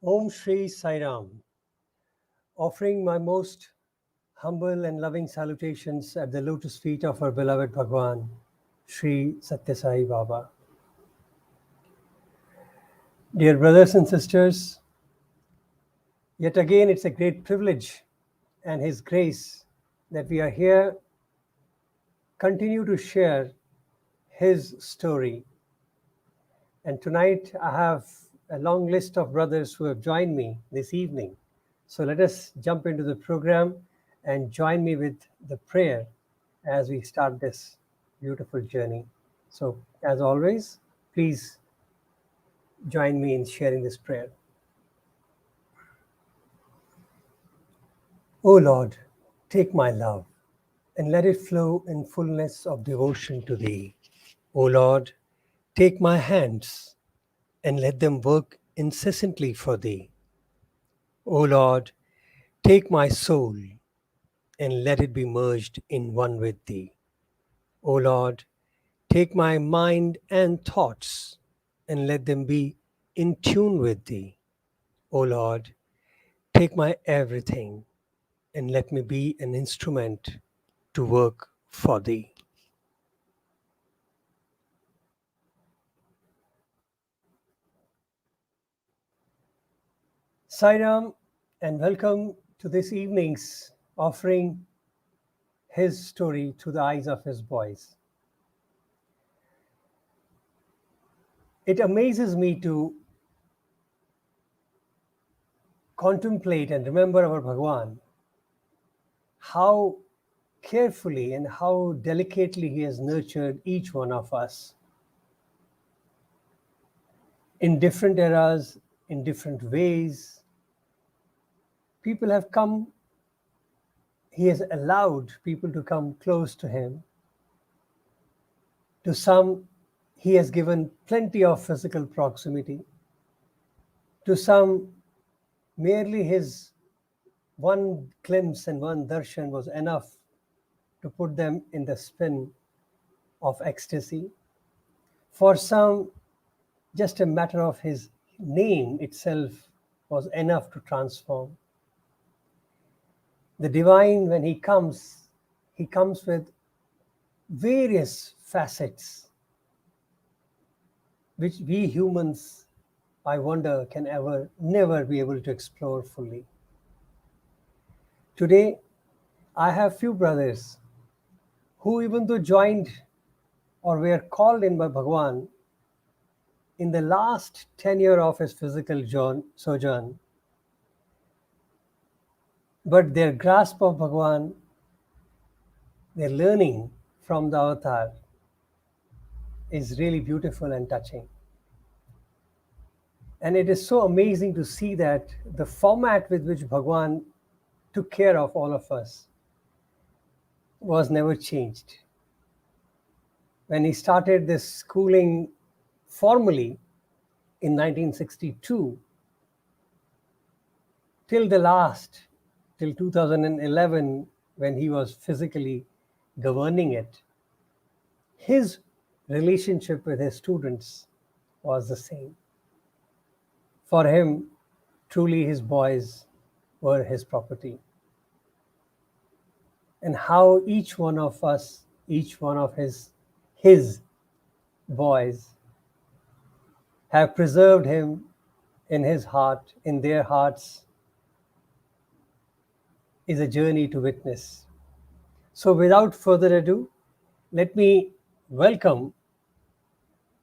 Om Shri Sai Ram, offering my most humble and loving salutations at the lotus feet of our beloved Bhagwan, Sri Satya Sai Baba. Dear brothers and sisters, yet again it's a great privilege and His grace that we are here, continue to share His story. And tonight I have a long list of brothers who have joined me this evening. So let us jump into the program and join me with the prayer as we start this beautiful journey. So, as always, please join me in sharing this prayer. O Lord, take my love and let it flow in fullness of devotion to Thee. O Lord, take my hands and let them work incessantly for Thee. O Lord, take my soul and let it be merged in one with Thee. O Lord, take my mind and thoughts and let them be in tune with Thee. O Lord, take my everything and let me be an instrument to work for Thee. Sai Ram, and welcome to this evening's offering his story through the eyes of his boys. It amazes me to contemplate and remember our Bhagwan, how carefully and how delicately he has nurtured each one of us in different eras, in different ways. People have come, he has allowed people to come close to him. To some, he has given plenty of physical proximity. To some, merely his one glimpse and one darshan was enough to put them in the spin of ecstasy. For some, just a matter of his name itself was enough to transform. The divine, when he comes with various facets which we humans, I wonder, can never be able to explore fully. Today, I have few brothers who, even though joined or were called in by Bhagwan in the last tenure of his physical sojourn, but their grasp of Bhagwan, their learning from the avatar is really beautiful and touching. And it is so amazing to see that the format with which Bhagwan took care of all of us was never changed. When he started this schooling formally in 1962, till 2011, when he was physically governing it, his relationship with his students was the same. For him, truly his boys were his property. And how each one of us, each one of his boys have preserved him in his heart, in their hearts, is a journey to witness. So without further ado, let me welcome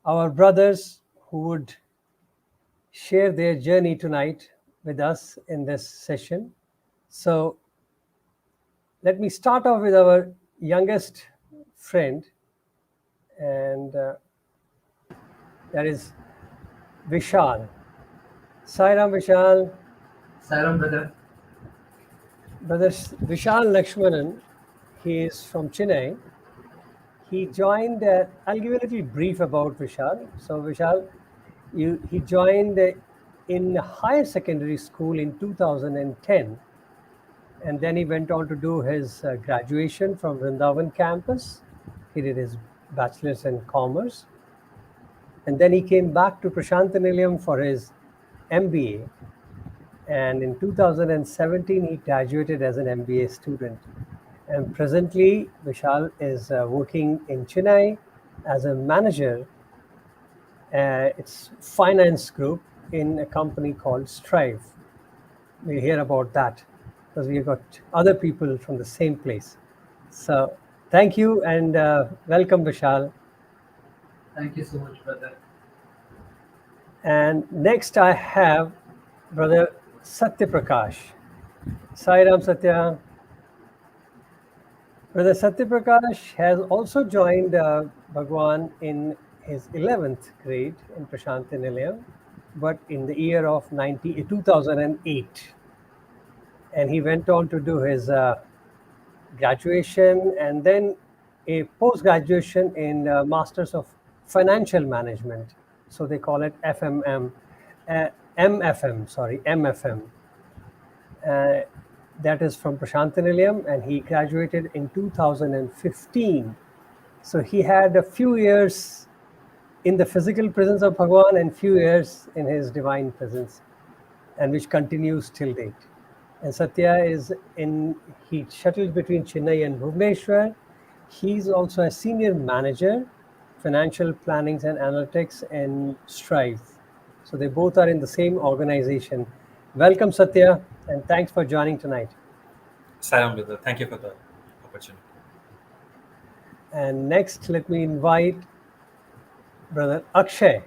our brothers who would share their journey tonight with us in this session. So let me start off with our youngest friend, and that is Vishal. Sai Ram, Vishal. Sai Ram, brother. Brother Vishal Lakshmanan, he is from Chennai. He joined, I'll give you a little brief about Vishal. So Vishal, he joined in higher secondary school in 2010. And then he went on to do his graduation from Vrindavan campus. He did his bachelor's in commerce. And then he came back to Prashantanilayam for his MBA. and in 2017 he graduated as an MBA student. And presently, Vishal is working in Chennai as a manager. It's finance group in a company called Strive. We hear about that because we have got other people from the same place. So thank you and welcome, Vishal. Thank you so much, brother. And next I have brother SatyaPrakash. Sai Ram Satya. Brother SatyaPrakash has also joined Bhagwan in his 11th grade in Prashant Nilayam, but in the year of 2008. And he went on to do his graduation and then a post graduation in Masters of Financial Management. So they call it MFM. Uh, that is from Prashantanilayam, and he graduated in 2015. So he had a few years in the physical presence of Bhagwan and few years in his divine presence, and which continues till date. And Satya he shuttles between Chennai and Bhubaneswar. He's also a senior manager, financial plannings and analytics in Strive. So they both are in the same organization. Welcome, Satya, and thanks for joining tonight. Salam, brother. Thank you for the opportunity. And next, let me invite Brother Akshay.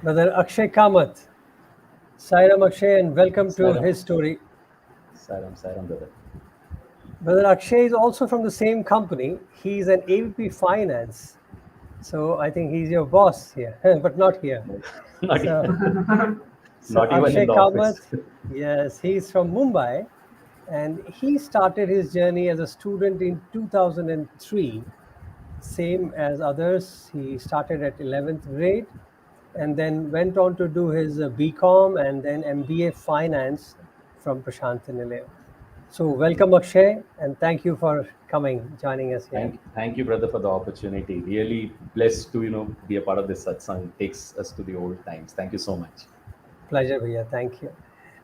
Brother Akshay Kamath. Sairam Akshay, and welcome to Sairam. his story. Sairam, brother. Brother Akshay is also from the same company. He's an AVP Finance. So I think he's your boss here, but not here. Not, So, not even Akshay in the Kamath, office. yes, he's from Mumbai, and he started his journey as a student in 2003. Same as others, he started at 11th grade and then went on to do his BCom and then MBA Finance from Prashant Nilayam. So welcome, Akshay, and thank you for joining us here. Thank you, brother, for the opportunity. Really blessed to be a part of this satsang. Takes us to the old times. Thank you so much. Pleasure, Bhaiya. Thank you.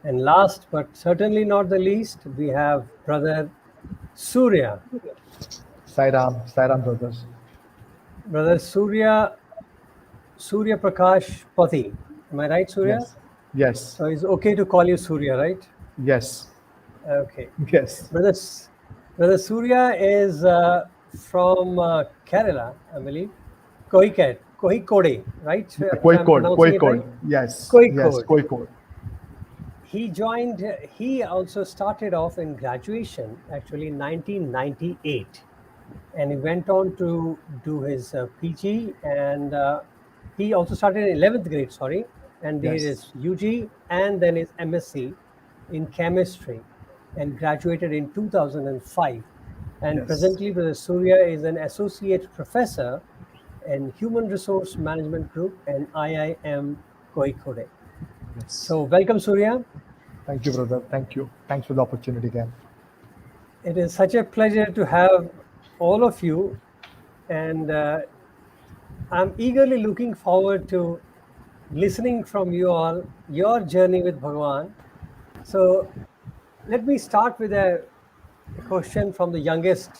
And last but certainly not the least, we have brother Surya. Sai Ram brothers. Brother Surya Prakash Pati. Am I right, Surya? Yes. So it's okay to call you Surya, right? Yes. Okay. Yes. Brother Surya is from Kerala, I believe. Kohikode, right? If I'm pronouncing it right? Kozhikode. Yes. Kozhikode. Yes. Kozhikode. He also started off in graduation, actually in 1998. And he went on to do his PG, and he also started in 11th grade, and did his UG and then his MSc in chemistry and graduated in 2005. And Yes. presently, Brother Surya is an associate professor in Human Resource Management Group and IIM Kozhikode. Yes. So welcome, Surya. Thank you, brother. Thank you. Thanks for the opportunity again. It is such a pleasure to have all of you, and I'm eagerly looking forward to listening from you all, your journey with Bhagwan. So let me start with a question from the youngest,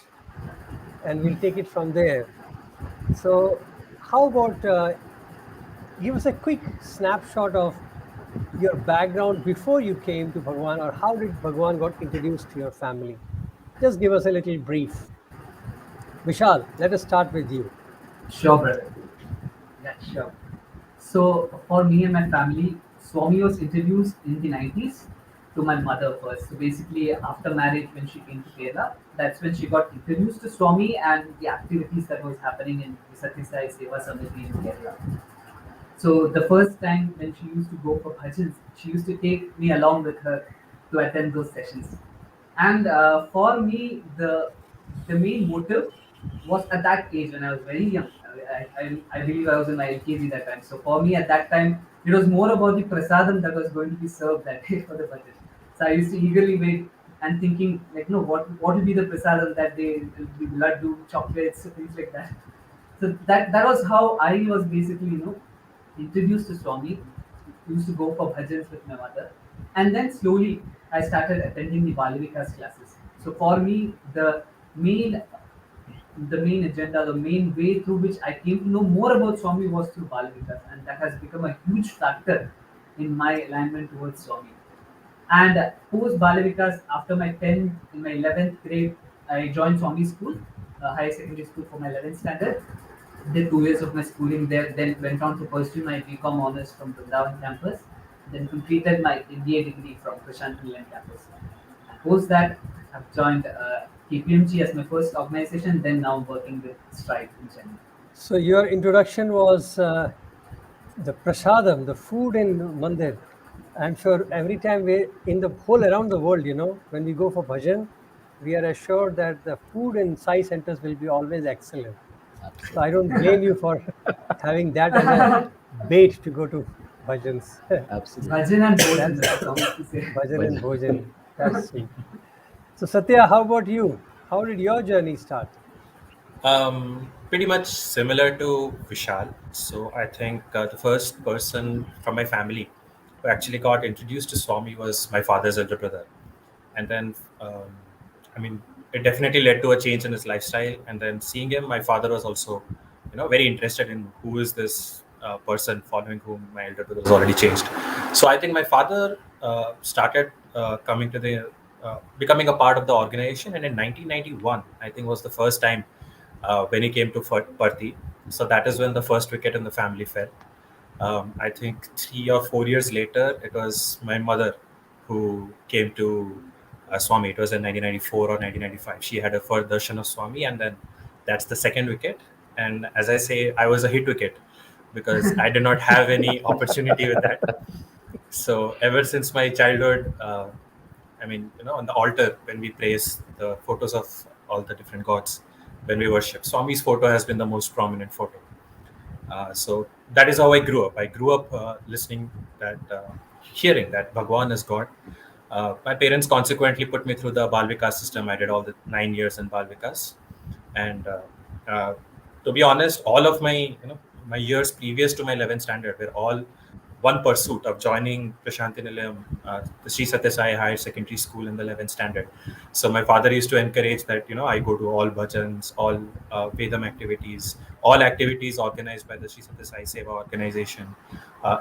and we'll take it from there. So how about give us a quick snapshot of your background before you came to Bhagwan, or how did Bhagwan got introduced to your family? Just give us a little brief. Vishal, let us start with you. Sure, brother. Yeah, sure. So for me and my family, Swami was introduced in the 90s to my mother first. So basically, after marriage, when she came to Kerala, that's when she got introduced to Swami and the activities that was happening in the Sathya Sai Seva Samiti in Kerala. So the first time when she used to go for bhajans, she used to take me along with her to attend those sessions. And for me, the main motive was at that age when I was very young. I believe I was in my LKG that time. So for me at that time, it was more about the prasadam that was going to be served that day for the bhajan. So I used to eagerly wait and thinking like, no, what will be the prasadam that day? It will be laddu, chocolates, things like that. So that was how I was basically introduced to Swami. used to go for bhajans with my mother, and then slowly I started attending the Balavikas classes. So for me, main the main agenda, the main way through which I came to know more about Swami was through Balavikas, and that has become a huge factor in my alignment towards Swami. And post Balavikas, after my 10th, in my 11th grade, I joined Swami School, higher secondary school for my 11th standard. Did 2 years of my schooling there, then went on to pursue my BCom honors from Vrindavan campus, then completed my MBA degree from Prashant Nilan campus. Post that, I've joined KPMG as my first organization, then now working with Stripe in Chennai. So your introduction was the prasadam, the food in mandir. I'm sure every time we in the whole around the world, when we go for bhajan, we are assured that the food in Sai centers will be always excellent. So I don't blame you for having that as a bait to go to bhajans. Absolutely. Bhajan and Bhojan, that's how to say. Bhajan and bhojan. That's sweet. So Satya, how about you? How did your journey start? Pretty much similar to Vishal. So I think the first person from my family who actually got introduced to Swami was my father's elder brother. And then, I mean, it definitely led to a change in his lifestyle. And then seeing him, my father was also, very interested in who is this person following whom my elder brother was already changed. So I think my father started coming to becoming a part of the organization. And in 1991, I think was the first time when he came to Parthi. So that is when the first wicket in the family fell. I think 3 or 4 years later, it was my mother who came to Swami. It was in 1994 or 1995. She had a first darshan of Swami, and then that's the second wicket. And as I say, I was a hit wicket because I did not have any opportunity with that. So ever since my childhood, on the altar when we praise the photos of all the different gods, when we worship, Swami's photo has been the most prominent photo. So that is how I grew up. I grew up hearing that Bhagwan is God. My parents consequently put me through the Bal Vikas system. I did all the 9 years in Bal Vikas, and to be honest, all of my years previous to my 11th standard were all one pursuit of joining Prashanti Nilayam, the Sri Satya Sai Higher Secondary School in the 11th standard. So my father used to encourage that, I go to all bhajans, all Vedam activities, all activities organized by the Sri Satya Sai Seva organization,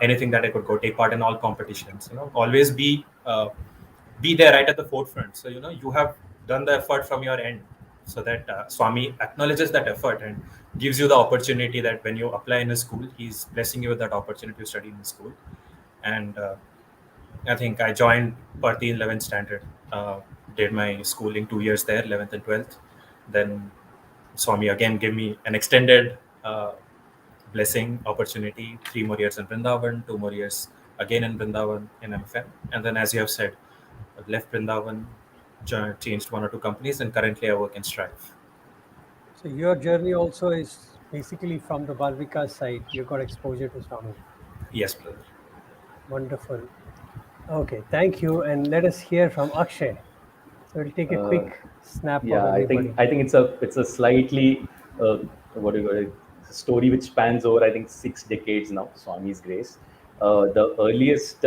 anything that I could go take part in, all competitions, always be there right at the forefront. So, you have done the effort from your end, so that Swami acknowledges that effort and gives you the opportunity that when you apply in a school, he's blessing you with that opportunity to study in the school. And I think I joined Parthi in 11th standard, did my schooling 2 years there, 11th and 12th. Then Swami again gave me an extended blessing opportunity, 3 more years in Vrindavan, 2 more years again in Vrindavan in MFM. And then, as you have said, I've left Vrindavan, changed 1 or 2 companies, and currently I work in Stripe. So your journey also is basically from the Balvika side. You got exposure to Swami. Yes, brother. Wonderful. Okay, thank you. And let us hear from Akshay. So we'll take a quick snap Yeah, of everybody. I think it's a slightly what do you call it, story which spans over, I think, 6 decades now. Swami's grace. The earliest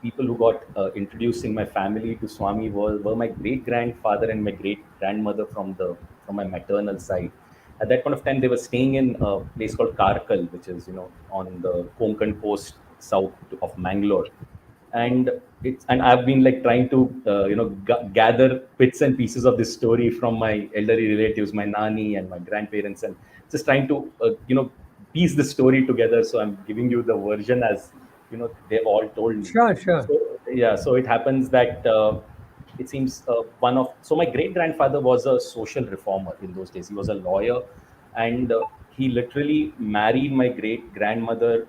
people who got introduced in my family to Swami were my great grandfather and my great grandmother from my maternal side. At that point of time, they were staying in a place called Karkal, which is on the Konkan coast south of Mangalore. And I've been like trying to gather bits and pieces of this story from my elderly relatives, my nani and my grandparents, and just trying to piece the story together. So I'm giving you the version as they've all told me. Sure. So it happens that it seems so my great grandfather was a social reformer in those days. He was a lawyer, and he literally married my great grandmother,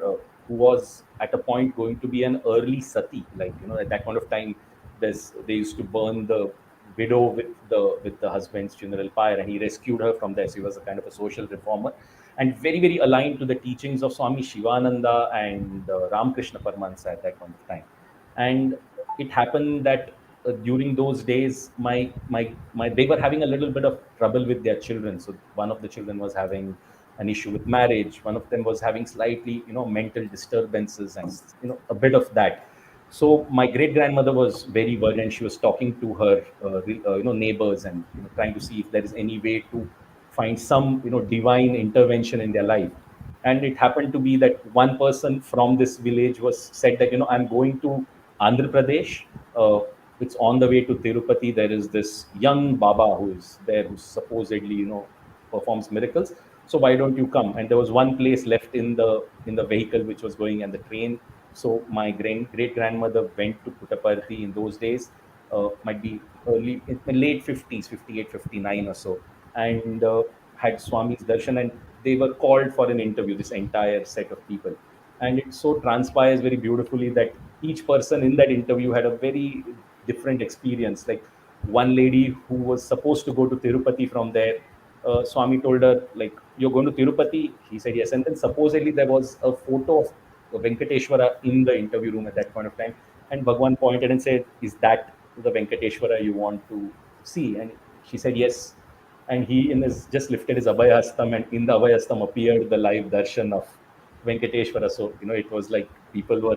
who was at a point going to be an early sati. Like, at that point of time, they used to burn the widow with the husband's funeral pyre, and he rescued her from there. So he was a kind of a social reformer, and very, very aligned to the teachings of Swami Shivananda and Ramakrishna Paramahansa at that point of time. And it happened that during those days, they were having a little bit of trouble with their children. So one of the children was having an issue with marriage. One of them was having slightly, mental disturbances and, a bit of that. So my great grandmother was very worried, and she was talking to her, neighbors, and trying to see if there is any way to find some, divine intervention in their life. And it happened to be that one person from this village was said that, I'm going to Andhra Pradesh. uh, it's on the way to Tirupati. There is this young baba who is there, who supposedly, performs miracles. So why don't you come? And there was one place left in the vehicle which was going, and the train. So my great grandmother went to Puttaparthi in those days. Might be early in the late 50s, 58, 59 or so. And had Swami's darshan, and they were called for an interview, this entire set of people. And it so transpires very beautifully that each person in that interview had a very different experience. Like one lady who was supposed to go to Tirupati from there, Swami told her, like, you're going to Tirupati? He said yes. And then supposedly there was a photo of Venkateshwara in the interview room at that point of time. And Bhagwan pointed and said, is that the Venkateshwara you want to see? And she said yes. And he just lifted his Abhayastam, and in the Abhayastam appeared the live darshan of Venkateshwara. So, it was like people were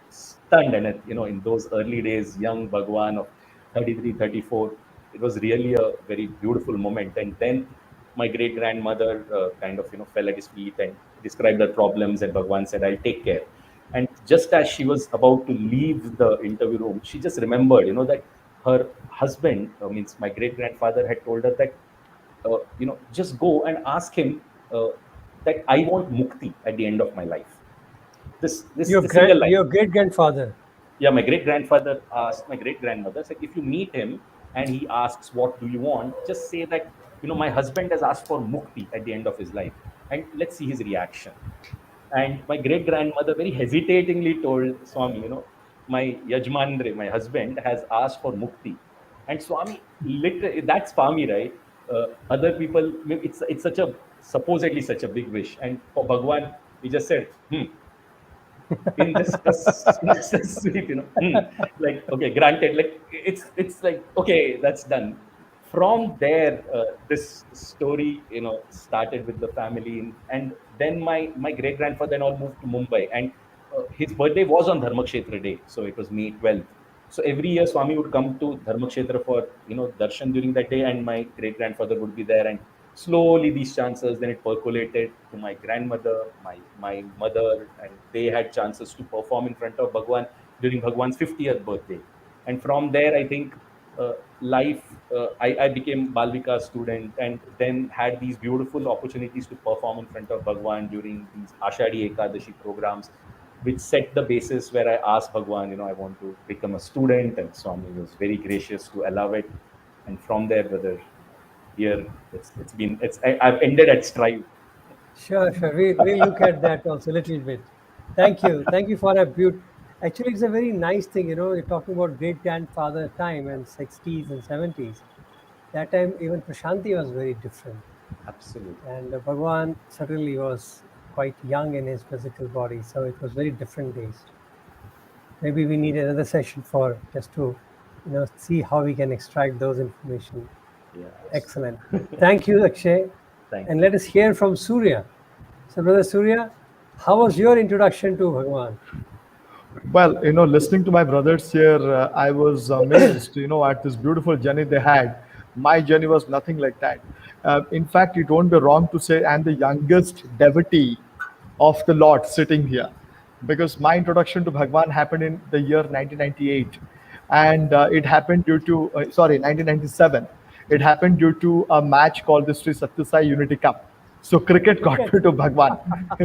stunned. And, in those early days, young Bhagwan of 33, 34, it was really a very beautiful moment. And then my great grandmother kind of, fell at his feet and described her problems, and Bhagwan said, I'll take care. And just as she was about to leave the interview room, she just remembered, that her husband, means my great grandfather, had told her that, just go and ask him that I want mukti at the end of my life. This single life. Your great grandfather. Yeah, my great grandfather asked my great grandmother, said, if you meet him and he asks, what do you want? Just say that, my husband has asked for mukti at the end of his life, and let's see his reaction. And my great grandmother very hesitatingly told Swami, my Yajmandre, my husband, has asked for mukti. And Swami, literally, that's Swami, right? Other people, it's supposedly such a big wish. And for Bhagwan, he just said, in just sweet, like, okay, granted, like, it's like, okay, that's done. From there, this story, started with the family. And then my great grandfather and all moved to Mumbai, and his birthday was on Dharmakshetra day, so it was May 12th. So every year Swami would come to Dharmakshetra for, darshan during that day, and my great grandfather would be there. And slowly these chances, then it percolated to my grandmother, my mother, and they had chances to perform in front of Bhagwan during Bhagwan's 50th birthday. And from there, I think life, I became Balvika's student, and then had these beautiful opportunities to perform in front of Bhagwan during these Ashadi Ekadashi programs, which set the basis where I asked Bhagwan, I want to become a student, and Swami was very gracious to allow it. And from there, brother, here I've ended at Strive. Sure. We'll look at that also a little bit. Thank you for a Actually, it's a very nice thing, you're talking about great grandfather time and 60s and 70s. That time, even Prashanti was very different. Absolutely. And Bhagwan certainly was quite young in his physical body, so it was very different days. Maybe we need another session for just to, see how we can extract those information. Yes. Excellent. Thank you, Akshay. Thank And you. let us hear from Surya. So, Brother Surya, how was your introduction to Bhagwan? Well, listening to my brothers here, I was amazed, at this beautiful journey they had. My journey was nothing like that. In fact, it won't be wrong to say I'm the youngest devotee of the Lord sitting here, because my introduction to Bhagwan happened in the year 1998, and it happened due to 1997. It happened due to a match called the Sri Sathya Sai Unity Cup. So cricket got me to Bhagwan.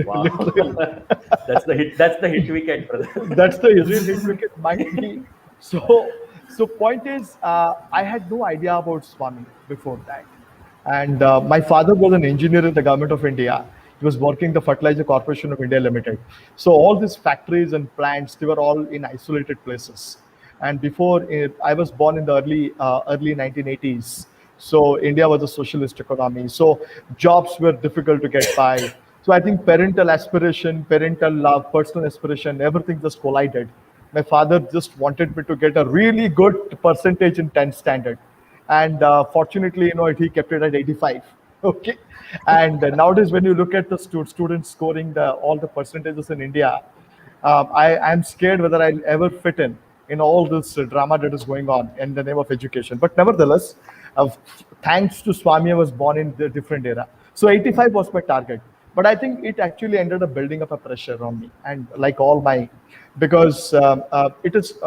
Wow. Literally. That's the hit wicket, brother. That's the real hit wicket might be. So point is, I had no idea about Swami before that. And my father was an engineer in the government of India. He was working the Fertilizer Corporation of India Limited. So all these factories and plants, they were all in isolated places. And before I was born in the early 1980s. So India was a socialist economy. So jobs were difficult to get by. So I think parental aspiration, parental love, personal aspiration, everything just collided. My father just wanted me to get a really good percentage in 10th standard. And fortunately, he kept it at 85. Okay, and nowadays when you look at the students scoring all the percentages in India, I'm scared whether I'll ever fit in all this drama that is going on in the name of education. But nevertheless, uh, thanks to Swami, I was born in the different era. So 85 was my target, but I think it actually ended up building up a pressure on me, and like all my, because it is,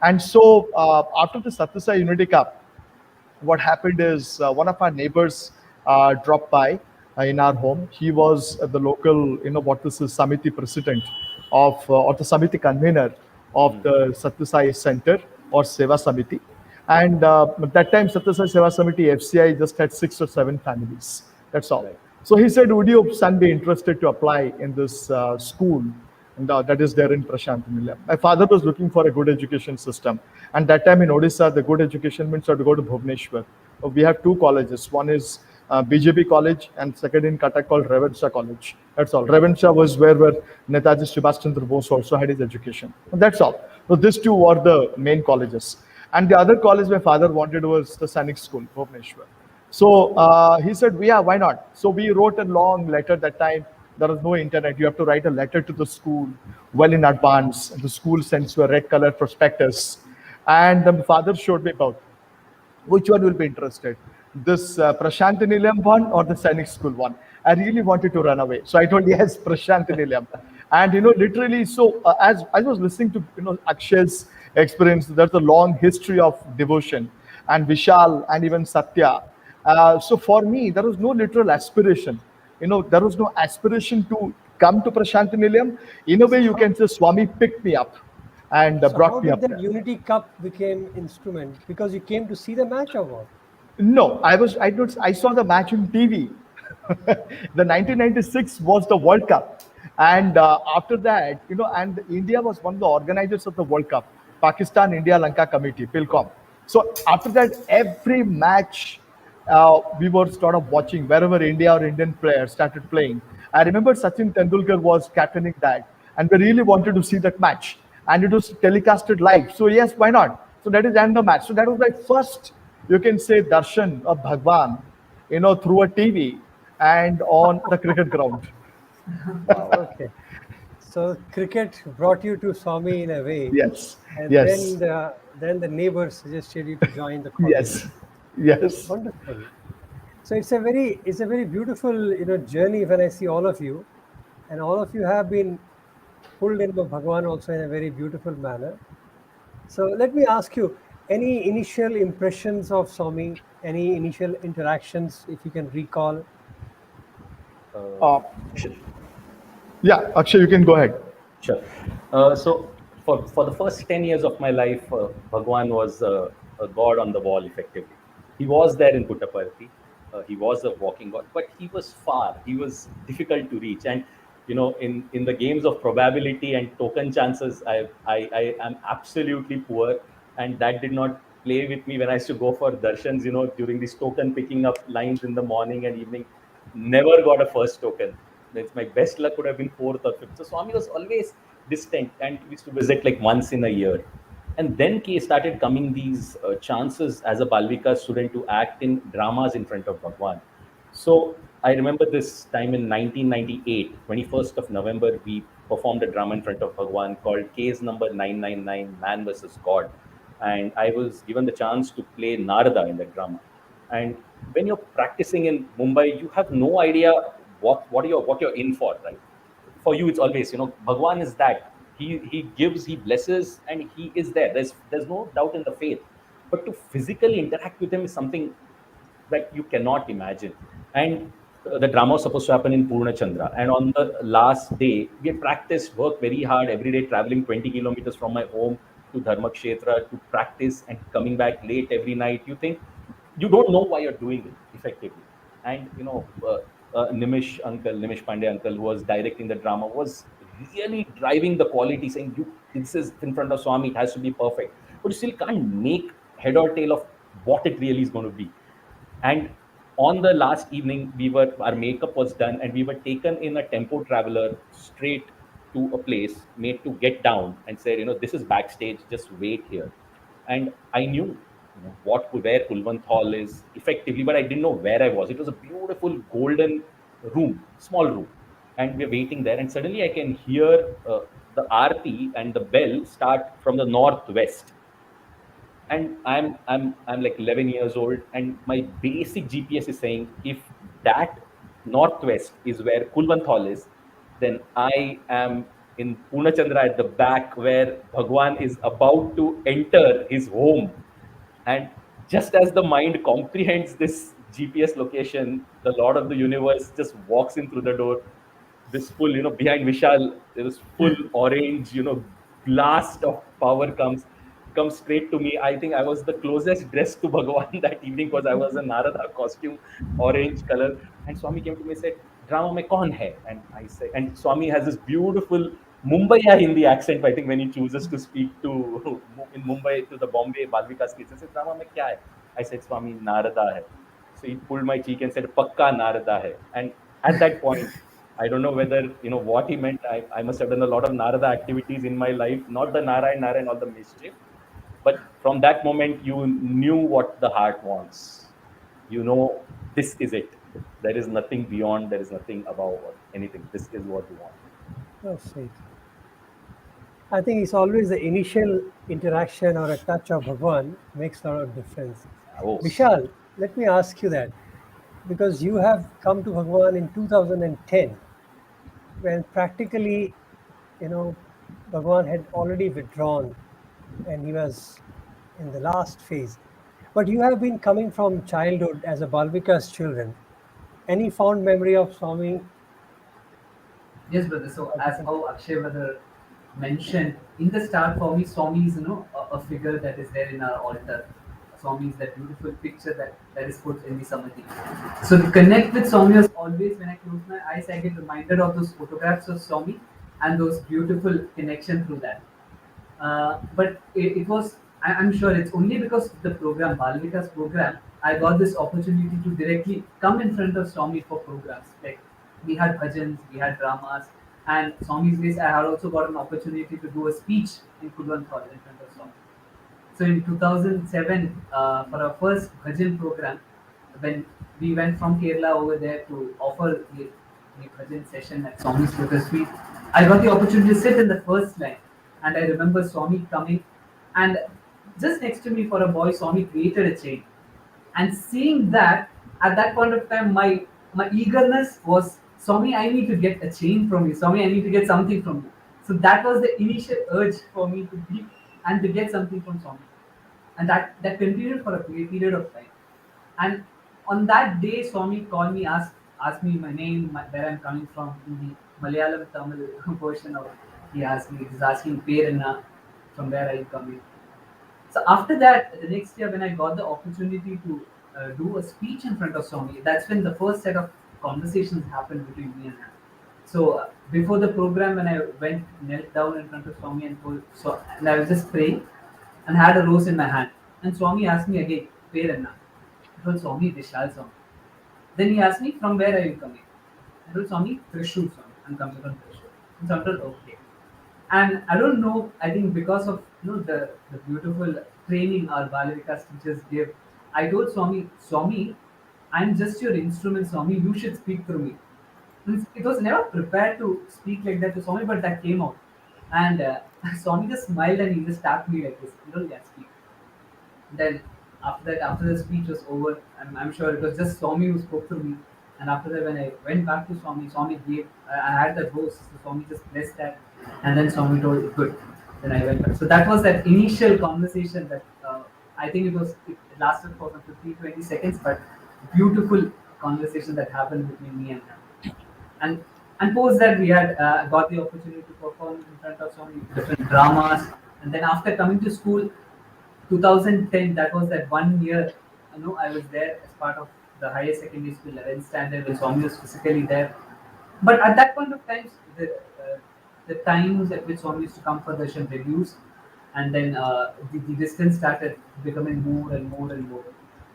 and so after the Satyasai Unity Cup, what happened is one of our neighbors dropped by in our home. He was the local, what this is, Samiti president or the Samiti convener of the Satyasai Center or Seva Samiti. And at that time, Satyasai Seva Samiti, FCI, just had 6 or 7 families. That's all. Right. So he said, would your son be interested to apply in this school? And that is there in Prashant Nilayam. My father was looking for a good education system. And that time in Odisha, the good education means you have to go to Bhubaneswar. We have 2 colleges. One is BJP College and second in Cuttack called Revencha College. That's all. Revencha was where Netaji Subhash Chandra Bose also had his education. That's all. So these two were the main colleges. And the other college my father wanted was the Sainik School, Bhubaneswar. So he said, yeah, why not? So we wrote a long letter that time. There was no internet. You have to write a letter to the school well in advance. The school sends you a red color prospectus. And the father showed me about which one will be interested, this Prashant Nilayam one or the Sainik School one. I really wanted to run away. So I told, yes, Prashant Nilayam. And, literally, so as I was listening to, Akshay's experience, there's a long history of devotion, and Vishal and even Satya. So for me, there was no literal aspiration. There was no aspiration to come to Prashant Nilayam. In a way, you can say Swami picked me up and So how brought me did up that there. Unity Cup became instrument? Because you came to see the match or what? No, I saw the match on TV. The 1996 was the World Cup, and after that, and India was one of the organizers of the World Cup, Pakistan India Lanka Committee, PILCOM. So after that, every match we were sort of watching wherever India or Indian players started playing. I remember Sachin Tendulkar was captaining that, and we really wanted to see that match, and it was telecasted live. So yes, why not? So that is the end of the match. So that was my first, you can say, darshan of Bhagwan, through a TV and on the cricket ground. Wow. Okay. So cricket brought you to Swami in a way, Yes, and yes, then the neighbors suggested you to join the college. yes, yes, Wonderful. So it's a very beautiful journey when I see all of you, and all of you have been pulled in by Bhagwan also in a very beautiful manner. So let me ask you, any initial impressions of Swami, any initial interactions, if you can recall? Uh, uh, sh- yeah. Akshay, you can go ahead. Sure. So for the first 10 years of my life, Bhagwan was a god on the wall, effectively. He was there in Puttaparthi. He was a walking god, but he was far. He was difficult to reach. And, in the games of probability and token chances, I am absolutely poor. And that did not play with me when I used to go for darshans, during this token picking up lines in the morning and evening. Never got a first token. That's my best luck would have been fourth or fifth. So Swami was always distant, and we used to visit like once in a year. And then started coming these chances as a Balvika student to act in dramas in front of Bhagwan. So I remember this time in 1998, 21st of November, we performed a drama in front of Bhagwan called Case Number 999, Man versus God. And I was given the chance to play Narada in that drama. And when you're practicing in Mumbai, you have no idea what you're in for, right? For you, it's always, Bhagwan is that. He gives, he blesses, and he is there. There's no doubt in the faith. But to physically interact with him is something that you cannot imagine. And the drama was supposed to happen in Purna Chandra. And on the last day, we had practiced, worked very hard every day, traveling 20 kilometers from my home to Dharmakshetra to practice and coming back late every night. You don't know why you're doing it effectively. And, Nimish Pandey uncle, who was directing the drama, was really driving the quality, saying, this is in front of Swami, it has to be perfect. But you still can't make head or tail of what it really is going to be. And on the last evening, our makeup was done, and we were taken in a tempo traveler straight to a place made to get down and said, this is backstage, just wait here. And I knew where Kulwant Hall is effectively, but I didn't know where I was. It was a beautiful golden room, small room, and we're waiting there, and suddenly I can hear the aarti and the bell start from the northwest, and I'm like 11 years old, and my basic GPS is saying if that northwest is where Kulwant Hall is, then I am in Purnachandra at the back where Bhagwan is about to enter his home. And just as the mind comprehends this GPS location, the Lord of the Universe just walks in through the door. This full, behind Vishal, there was full orange, blast of power comes straight to me. I think I was the closest dressed to Bhagavan that evening because I was a Narada costume, orange color. And Swami came to me and said, "Drama mein kaun hai?" And I said, and Swami has this beautiful Mumbai Hindi accent. I think when he chooses to speak to in Mumbai to the Bombay Balvikas kids, he said, "Drama mein kya hai?" I said, "Swami, Narada hai." So he pulled my cheek and said, "Pakka Narada hai." And at that point, I don't know whether what he meant. I must have done a lot of Narada activities in my life, not the Narayan, all the mischief. But from that moment, you knew what the heart wants. This is it. There is nothing beyond. There is nothing above or anything. This is what you want. Oh, sweet. I think it's always the initial interaction or a touch of Bhagwan makes a lot of difference. Oh, Vishal, let me ask you that because you have come to Bhagwan in 2010 when practically, Bhagwan had already withdrawn and he was in the last phase. But you have been coming from childhood as a Balvika's children. Any fond memory of Swami? Yes, brother. So as how Akshay brother mentioned, in the start for me, Swami is a figure that is there in our altar. Swami is that beautiful picture that is put in the samadhi. So to connect with Swami was always when I close my eyes, I get reminded of those photographs of Swami and those beautiful connection through that. But it was, I'm sure it's only because of the program, Balvika's program, I got this opportunity to directly come in front of Swami for programs. Like we had bhajans, we had dramas, and Swami's days I had also got an opportunity to do a speech in Kulwant Hall in front of Swami. So in 2007, for our first bhajan program, when we went from Kerala over there to offer the bhajan session at Swami's Lotus Suite, I got the opportunity to sit in the first line. And I remember Swami coming, and just next to me for a boy, Swami created a chain. And seeing that, at that point of time, my eagerness was, Swami, I need to get a chain from you. Swami, I need to get something from you. So that was the initial urge for me to be and to get something from Swami. And that continued for a period of time. And on that day, Swami called me, asked me my name, where I'm coming from, in the Malayalam Tamil version of he asked me, he's asking Perenna, from where are you coming? So after that, the next year when I got the opportunity to do a speech in front of Swami, that's when the first set of conversations happened between me and him. So before the program, when I went knelt down in front of Swami and I was just praying and had a rose in my hand, and Swami asked me again, Perenna. I told Swami, Vishal Swami. Then he asked me, from where are you coming? I told Swami, Trishul Swami. I'm coming from Trishul. And Swami told, okay. And I don't know, I think because of the beautiful training our Balavikas teachers give, I told Swami, I'm just your instrument, Swami, you should speak through me. It was never prepared to speak like that to Swami, but that came out. And Swami just smiled and he just tapped me like this, yeah, speak. Then after that, after the speech was over, I'm sure it was just Swami who spoke to me. And after that, when I went back to Swami, Swami gave, I had the rose, so Swami just blessed that. And then Swami told, good. Then I went back. So that was that initial conversation that I think it lasted for some 15, 20 seconds, but beautiful conversation that happened between me and him. And post that we had got the opportunity to perform in front of Swami different dramas. And then after coming to school, 2010, that was that 1 year, I was there as part of the higher secondary school 11th standard when Swami was physically there. But at that point of time, the times at which Swami used to come for darshan reduced, and then the distance started becoming more and more and more.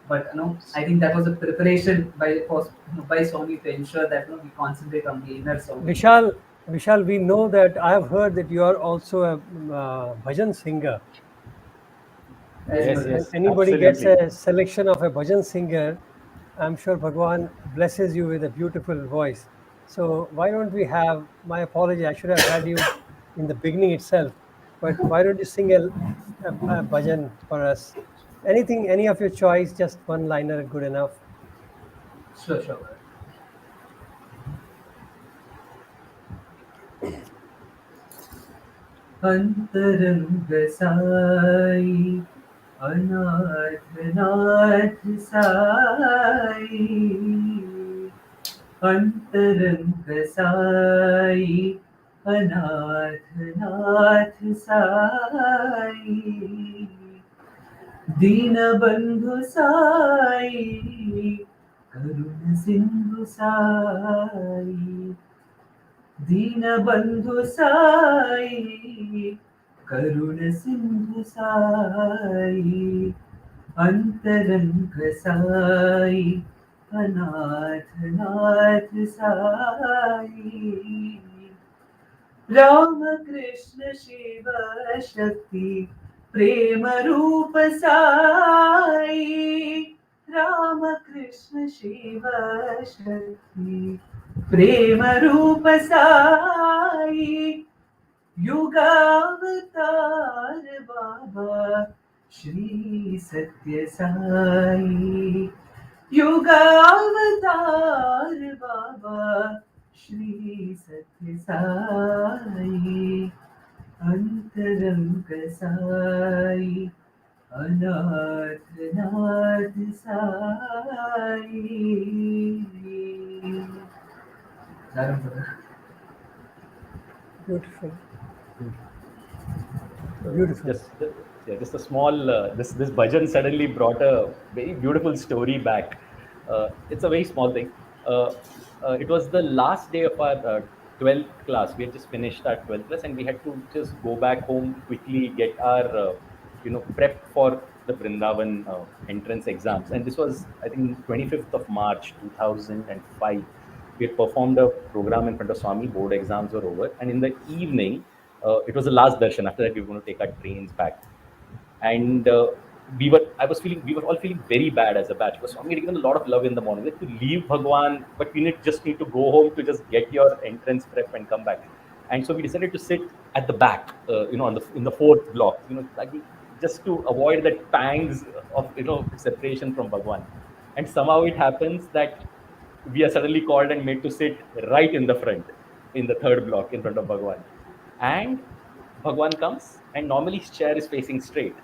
But I think that was a preparation by Swami to ensure that we concentrate on the inner Swami. Vishal, we know that I have heard that you are also a bhajan singer. as Yes, per When yes, anybody gets absolutely. a selection of a bhajan singer, I'm sure Bhagwan blesses you with a beautiful voice. So why don't we have, my apology, I should have had you in the beginning itself, but why don't you sing a bhajan for us? Anything, any of your choice, just one liner, good enough. Sure, sure. अंतरंग साई अनाथ नाथ साई अंतरंग साई अनाथ नाथ साई दीनबंधु साई करुण सिंधु साई दीनबंधु साई करुण सिंधु साई अंतरंग साई अनाथ नाथ साई राम कृष्ण शिव शक्ति प्रेम रूप साई राम कृष्ण शिव शक्ति प्रेम रूप साई युगावतार बाबा श्री सत्य साई युगावतार बाबा श्री सत्य साई अंतरंग साई अनाथ नाथ Sai Beautiful, So beautiful. just a small this bhajan suddenly brought a very beautiful story back. It's a very small thing. Uh, it was the last day of our 12th class. We had just finished our 12th class, and we had to just go back home quickly, get our prep for the Brindavan entrance exams. And this was, I think, 25th of March 2005. We had performed a program in front of Swami. Board exams were over, and in the evening, it was the last darshan. After that, we were going to take our trains back. And we were all feeling very bad as a batch because Swami had given a lot of love in the morning. We had to leave Bhagwan, but just need to go home to just get your entrance prep and come back. And so we decided to sit at the back, in the fourth block, just to avoid the pangs of separation from Bhagwan. And somehow it happens that we are suddenly called and made to sit right in the front, in the third block in front of Bhagwan. And Bhagwan comes, and normally his chair is facing straight.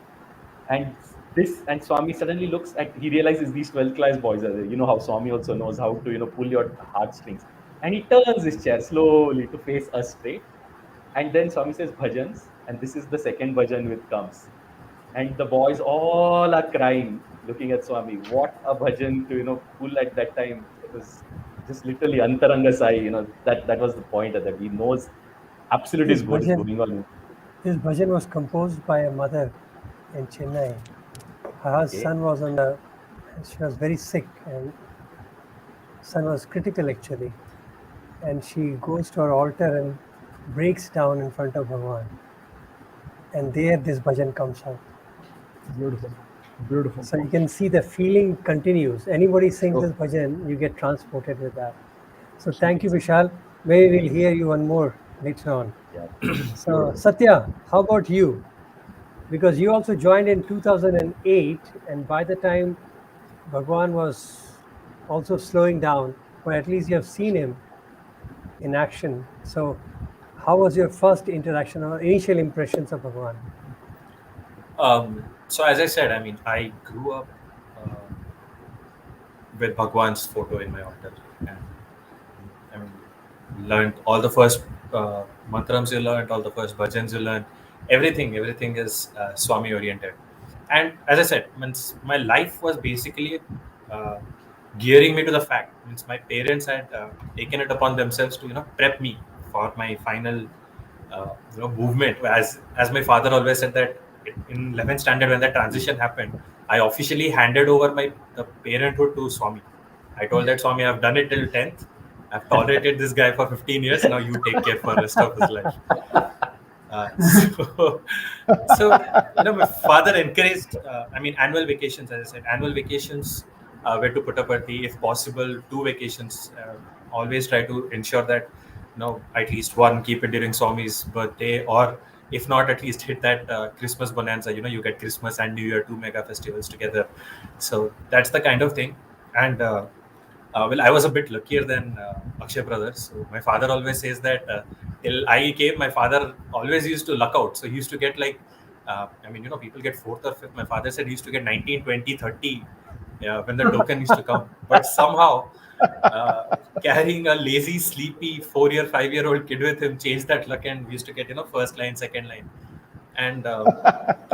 And Swami suddenly he realizes these 12th class boys are there. You know how Swami also knows how to, pull your heartstrings. And he turns his chair slowly to face us straight. And then Swami says bhajans, and this is the second bhajan which comes. And the boys all are crying, looking at Swami. What a bhajan to, pull at that time. It was just literally Antaranga Sai, that was the point of that. He knows absolutely This is what is bhajan, going on. this bhajan was composed by a mother in Chennai. Her Okay. son was she was very sick, and son was critical actually. And she goes to her altar and breaks down in front of Bhagwan. And there this bhajan comes out. Beautiful. Beautiful. So you can see the feeling continues. Anybody sings Oh. this bhajan, you get transported with that. So thank you, Vishal. Maybe we'll hear you one more later on. Yeah. So Satya, how about you? Because you also joined in 2008, and by the time Bhagwan was also slowing down, or at least you have seen him in action. So how was your first interaction or initial impressions of Bhagwan? So as I said, I mean, I grew up with Bhagwan's photo in my altar, and I mean, learned all the first mantrams you learned, all the first bhajans you learned, everything is Swami oriented. And as I said, means my life was basically uh, gearing me to the fact. Means my parents had taken it upon themselves to prep me for my final movement. As my father always said that in 11th standard when the transition happened, I officially handed over the parenthood to Swami. I told that Swami, I've done it till 10th. I've tolerated this guy for 15 years. Now you take care for the rest of his life. So, so my father encouraged. Annual vacations, as I said, annual vacations were to Puttaparthi, if possible, two vacations. Always try to ensure that at least one keep it during Swami's birthday, or if not, at least hit that Christmas bonanza. You get Christmas and New Year, two mega festivals together. So that's the kind of thing. And I was a bit luckier than Akshay brothers. So my father always says that till I came, my father always used to luck out. So he used to get like, people get fourth or fifth. My father said he used to get 19, 20, 30 when the token used to come. But somehow, carrying a lazy, sleepy 4-year, 5-year-old kid with him changed that luck, and we used to get first line, second line, and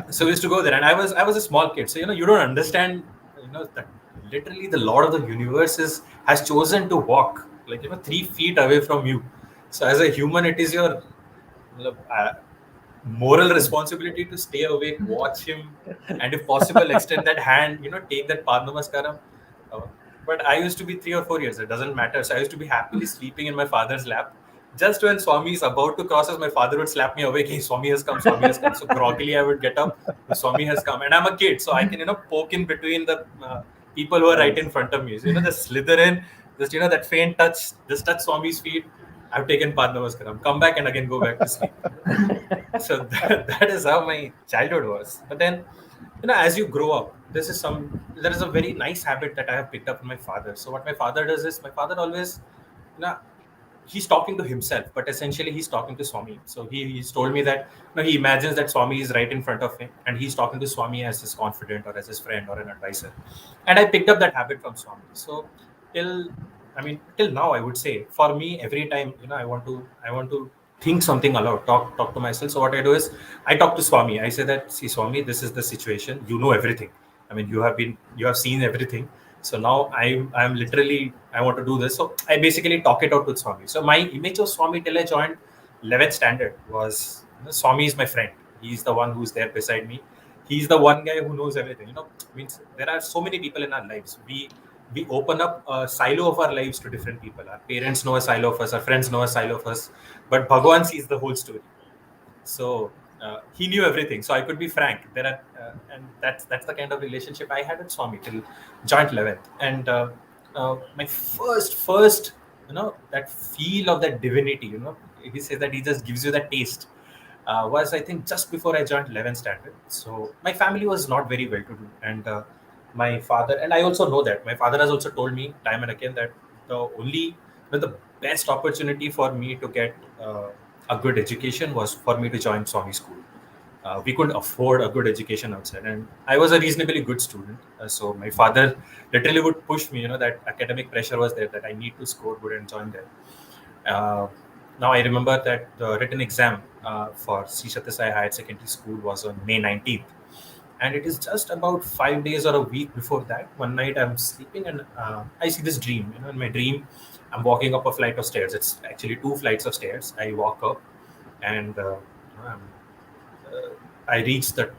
so we used to go there. And I was a small kid, so you don't understand that literally the Lord of the Universe has chosen to walk like 3 feet away from you. So as a human, it is your moral responsibility to stay awake, watch him, and if possible, extend that hand, take that Padnamaskaram. Uh, but I used to be 3 or 4 years, it doesn't matter. So I used to be happily sleeping in my father's lap. Just when Swami is about to cross us, my father would slap me awake. Hey, Swami has come, Swami has come. So groggily, I would get up. Swami has come. And I'm a kid, so I can, poke in between the people who are right in front of me. So, just slither in, just, that faint touch, just touch Swami's feet. I've taken Padnamaskaram, come back and again go back to sleep. So that is how my childhood was. But then, as you grow up, there is a very nice habit that I have picked up from my father. So what my father does is, my father always, you know, he's talking to himself, but essentially he's talking to Swami. So he's told me that he imagines that Swami is right in front of him, and he's talking to Swami as his confidant or as his friend or an advisor. And I picked up that habit from Swami. So till till now, I would say, for me, every time I want to think something aloud, talk to myself. So what I do is, I talk to Swami. I say that, see, Swami, this is the situation. You know everything. You have seen everything. So now I'm literally, I want to do this. So I basically talk it out with Swami. So my image of Swami till I joined 11th standard was, Swami is my friend. He's the one who's there beside me. He's the one guy who knows everything. Means there are so many people in our lives. We open up a silo of our lives to different people. Our parents know a silo of us. Our friends know a silo of us. But Bhagwan sees the whole story. So he knew everything. So I could be frank. And that's the kind of relationship I had with Swami till joint 11th. And my first, that feel of that divinity. He says that he just gives you that taste. Was, I think, just before I joined 11th standard. So my family was not very well to do, and my father, and I also know that my father has also told me time and again that the best opportunity for me to get a good education was for me to join Swami school. We couldn't afford a good education outside, and I was a reasonably good student. So my father literally would push me. That academic pressure was there, that I need to score good and join there. Uh, Now I remember that the written exam for Sri Sathya Sai Higher Secondary School was on May 19th. And it is just about 5 days or a week before that. One night I'm sleeping, and I see this dream. In my dream, I'm walking up a flight of stairs. It's actually 2 flights of stairs. I walk up, and I reach the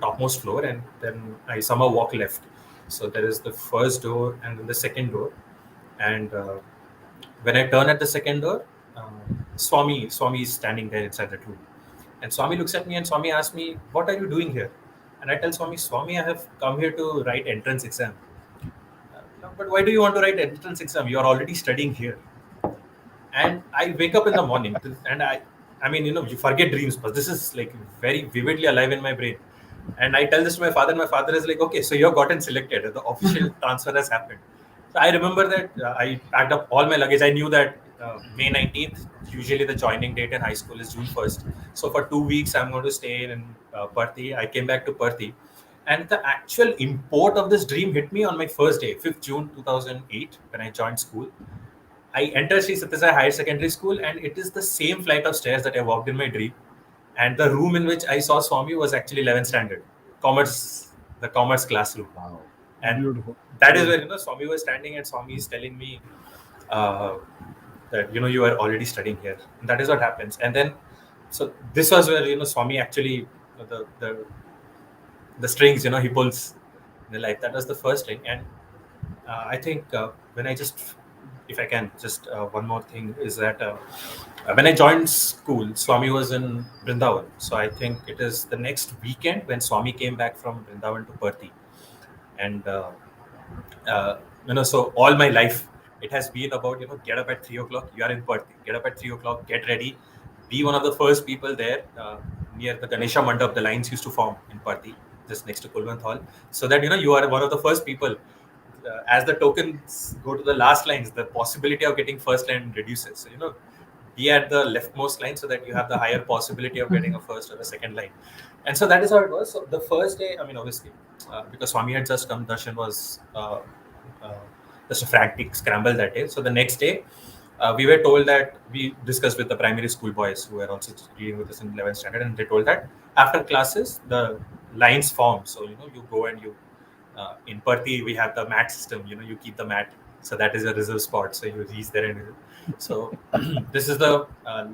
topmost floor, and then I somehow walk left. So there is the first door and then the second door. And when I turn at the second door, Swami is standing there inside that room. And Swami looks at me, and Swami asks me, "What are you doing here?" And I tell Swami, I have come here to write entrance exam. But why do you want to write entrance exam? You are already studying here. And I wake up in the morning, and you forget dreams, but this is like very vividly alive in my brain. And I tell this to my father, and my father is like, "Okay, so you have gotten selected. The official transfer has happened." So I remember that I packed up all my luggage. I knew that May 19th, usually the joining date in high school is June 1st. So for 2 weeks, I'm going to stay in Parthi. I came back to Parthi. And the actual import of this dream hit me on my first day, 5th June 2008, when I joined school. I entered Sri Sathya Sai Higher Secondary School, and it is the same flight of stairs that I walked in my dream. And the room in which I saw Swami was actually 11th standard, the commerce classroom. Wow. And Beautiful. that is where Swami was standing, and Swami is telling me that you are already studying here. And that is what happens. And then, so this was where Swami actually the strings he pulls in the life. That was the first thing. And I think when I just if I can, just one more thing is that when I joined school, Swami was in Vrindavan. So I think it is the next weekend when Swami came back from Vrindavan to Perthi. And, uh, so all my life, it has been about, get up at 3 o'clock, you are in Perthi, get up at 3 o'clock, get ready, be one of the first people there near the Ganesha Mandap. The lines used to form in Perthi, just next to Kulwant Hall, so that, you are one of the first people. As the tokens go to the last lines, the possibility of getting first line reduces. So, be at the leftmost line so that you have the higher possibility of getting a first or a second line. And so that is how it was. So the first day, I mean, obviously, because Swami had just come, Darshan was uh, just a frantic scramble that day. So the next day, we were told that we discussed with the primary school boys who were also reading with us in 11th standard, and they told that after classes, the lines form. So, you go and you in Perthi, we have the mat system. You keep the mat, so that is a reserve spot. So you reach there, and so this is the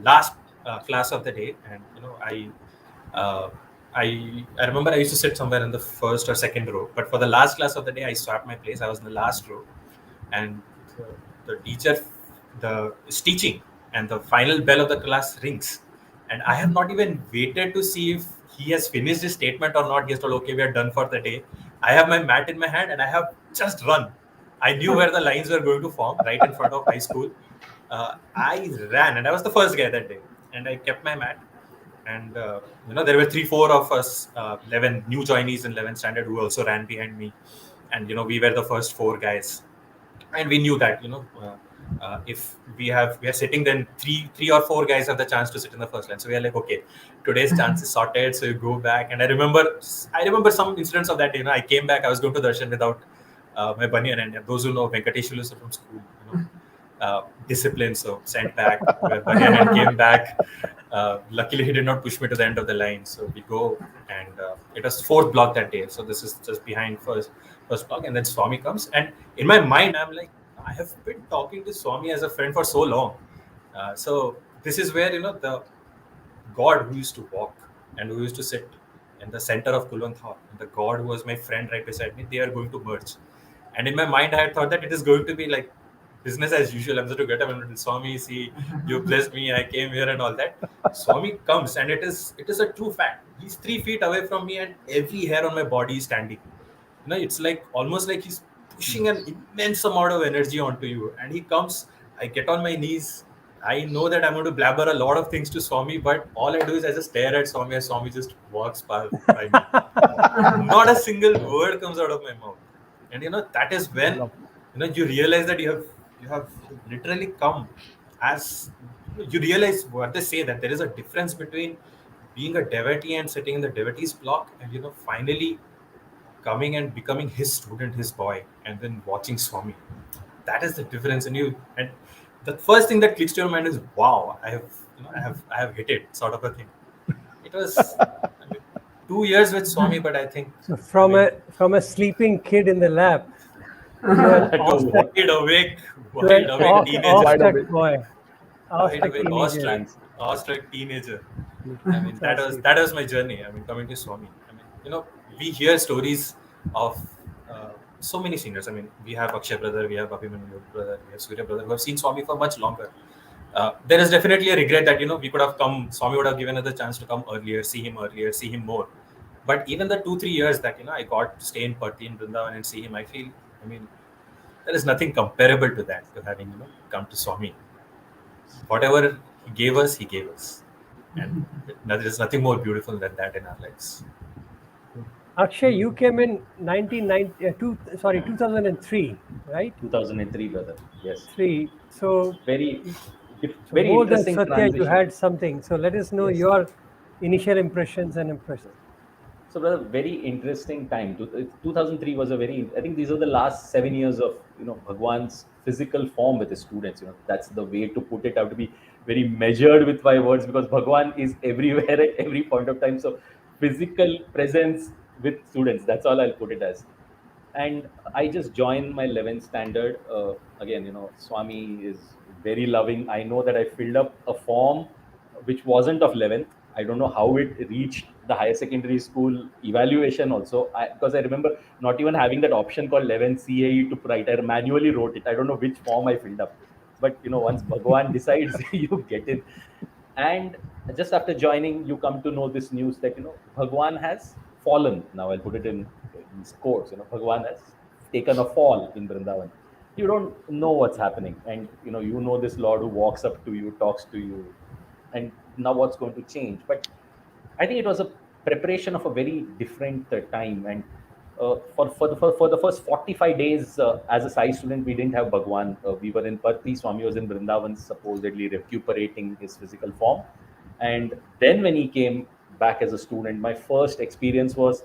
last class of the day, and uh, I remember I used to sit somewhere in the first or second row, but for the last class of the day, I swapped my place. I was in the last row, and the teacher is teaching, and the final bell of the class rings, and I have not even waited to see if he has finished his statement or not. He has told, okay, we are done for the day. I have my mat in my hand, and I have just run. I knew where the lines were going to form, right in front of high school. I ran, and I was the first guy that day, and I kept my mat. And there were 3-4 of us 11 new joinees in 11th standard who also ran behind me, and we were the first 4 guys, and we knew that if we are sitting, then three or 4 guys have the chance to sit in the first line. So we are like, okay, today's chance is sorted. So you go back, and I remember some incidents of that. I came back, I was going to Darshan without my banyan, and those who know Venkatesh from school, discipline, so sent back with banyan and came back. Luckily, he did not push me to the end of the line. So we go, and it was 4th block that day. So this is just behind first block, and then Swami comes, and in my mind, I'm like, I have been talking to Swami as a friend for so long. So this is where the God who used to walk and who used to sit in the center of Kulwant Hall, and the God who was my friend right beside me, they are going to merge. And in my mind, I had thought that it is going to be like business as usual. I'm going to get up and Swami, see, you blessed me, I came here and all that. Swami comes, and it is a true fact. He's 3 feet away from me, and every hair on my body is standing. It's like almost like he's pushing an immense amount of energy onto you. And he comes, I get on my knees. I know that I'm going to blabber a lot of things to Swami, but all I do is I just stare at Swami as Swami just walks by me. Not a single word comes out of my mouth. And that is when you realize that you have literally come as you realize what they say, that there is a difference between being a devotee and sitting in the devotee's block, and finally coming and becoming his student, his boy, and then watching Swami. That is the difference. And the first thing that clicks to your mind is, wow, I have hit it, sort of a thing. It was 2 years with Swami, but I think So from a sleeping kid in the lap to an awestruck, wide awake to an teenager. awestruck boy, Wide awestruck awake, teenager. awestruck teenager. I mean, that was my journey. I mean, coming to Swami. I mean, we hear stories of so many singers. I mean, we have Akshay brother, we have Abhimanyu brother, we have Surya brother, who have seen Swami for much longer. There is definitely a regret that we could have come. Swami would have given us the chance to come earlier, see him more. But even the 2-3 years that I got to stay in Perthi in Vrindavan and see him, I feel, I mean, there is nothing comparable to that, to having come to Swami. Whatever he gave us, and there is nothing more beautiful than that in our lives. Akshay, you came in 2003, right? 2003, brother. Yes. 3. So Very, So very more than interesting Satya, transition. you had something. So let us know Yes. your initial impressions and impressions. So, brother, very interesting time. 2003 was a very. I think these are the last 7 years of Bhagwan's physical form with his students. That's the way to put it. I have to be very measured with my words, because Bhagwan is everywhere at every point of time. So, physical presence with students. That's all I'll put it as. And I just joined my 11th standard. Again, Swami is very loving. I know that I filled up a form which wasn't of 11th. I don't know how it reached the higher secondary school evaluation also, because I remember not even having that option called 11 CAE to write. I manually wrote it. I don't know which form I filled up, but once Bhagwan decides, you get in. And just after joining, you come to know this news that Bhagwan has fallen. Now I'll put it in these quotes. Bhagwan has taken a fall in Vrindavan. You don't know what's happening, and this Lord who walks up to you, talks to you, and now what's going to change. But I think it was a preparation of a very different time. And for the first 45 days as a Sai student, we didn't have Bhagwan. We were in Parthi. Swami was in Vrindavan, supposedly recuperating his physical form. And then when he came back as a student, my first experience was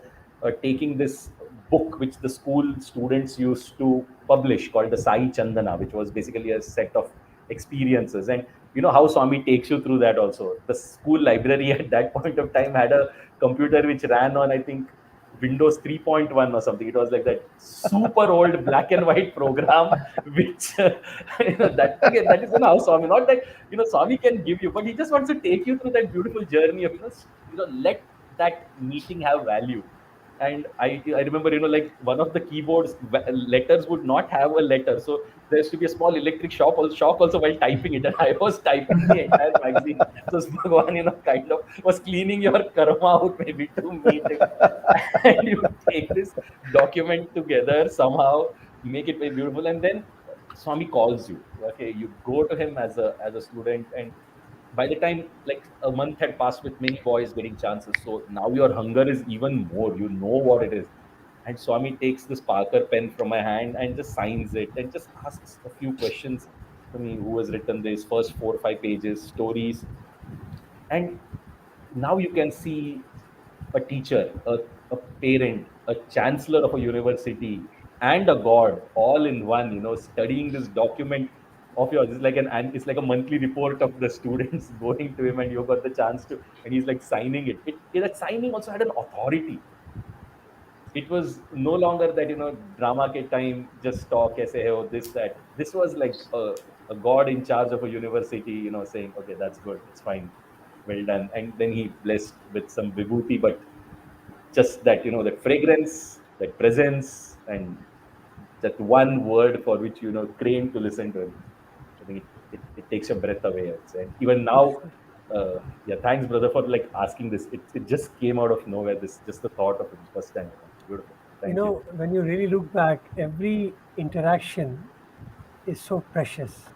taking this book which the school students used to publish called the Sai Chandana, which was basically a set of experiences. And how Swami takes you through that also. The school library at that point of time had a computer which ran on, I think, Windows 3.1 or something. It was like that super old black and white program, which that again, that is how Swami. Not that Swami can give you, but he just wants to take you through that beautiful journey of let that meeting have value. And I remember like one of the keyboards letters would not have a letter, so there used to be a small electric shock also while typing it, and I was typing the entire magazine. So Bhagwan kind of was cleaning your karma out maybe to meet him. And you take this document together somehow, make it very beautiful, and then Swami calls you. Okay, you go to him as a student, and by the time like a month had passed with many boys getting chances, so now your hunger is even more. You know what it is. And Swami takes this Parker pen from my hand and just signs it and just asks a few questions to me. Who has written this? First 4 or 5 pages, stories. And now you can see a teacher, a parent, a chancellor of a university, and a god all in one, studying this document of yours. It's like a monthly report of the students going to him, and you got the chance to, and he's like signing it. That signing also had an authority. It was no longer that drama ke time just talk aise hai, oh, this that. This was like a god in charge of a university, saying, okay, that's good, it's fine, well done. And then he blessed with some vibhuti, but just that that fragrance, that presence, and that one word for which crane to listen to him. I think it takes your breath away, I'd say. Even now, yeah, thanks brother for like asking this. It just came out of nowhere, this just the thought of it first time. Beautiful. Thank you. When you really look back, every interaction is so precious.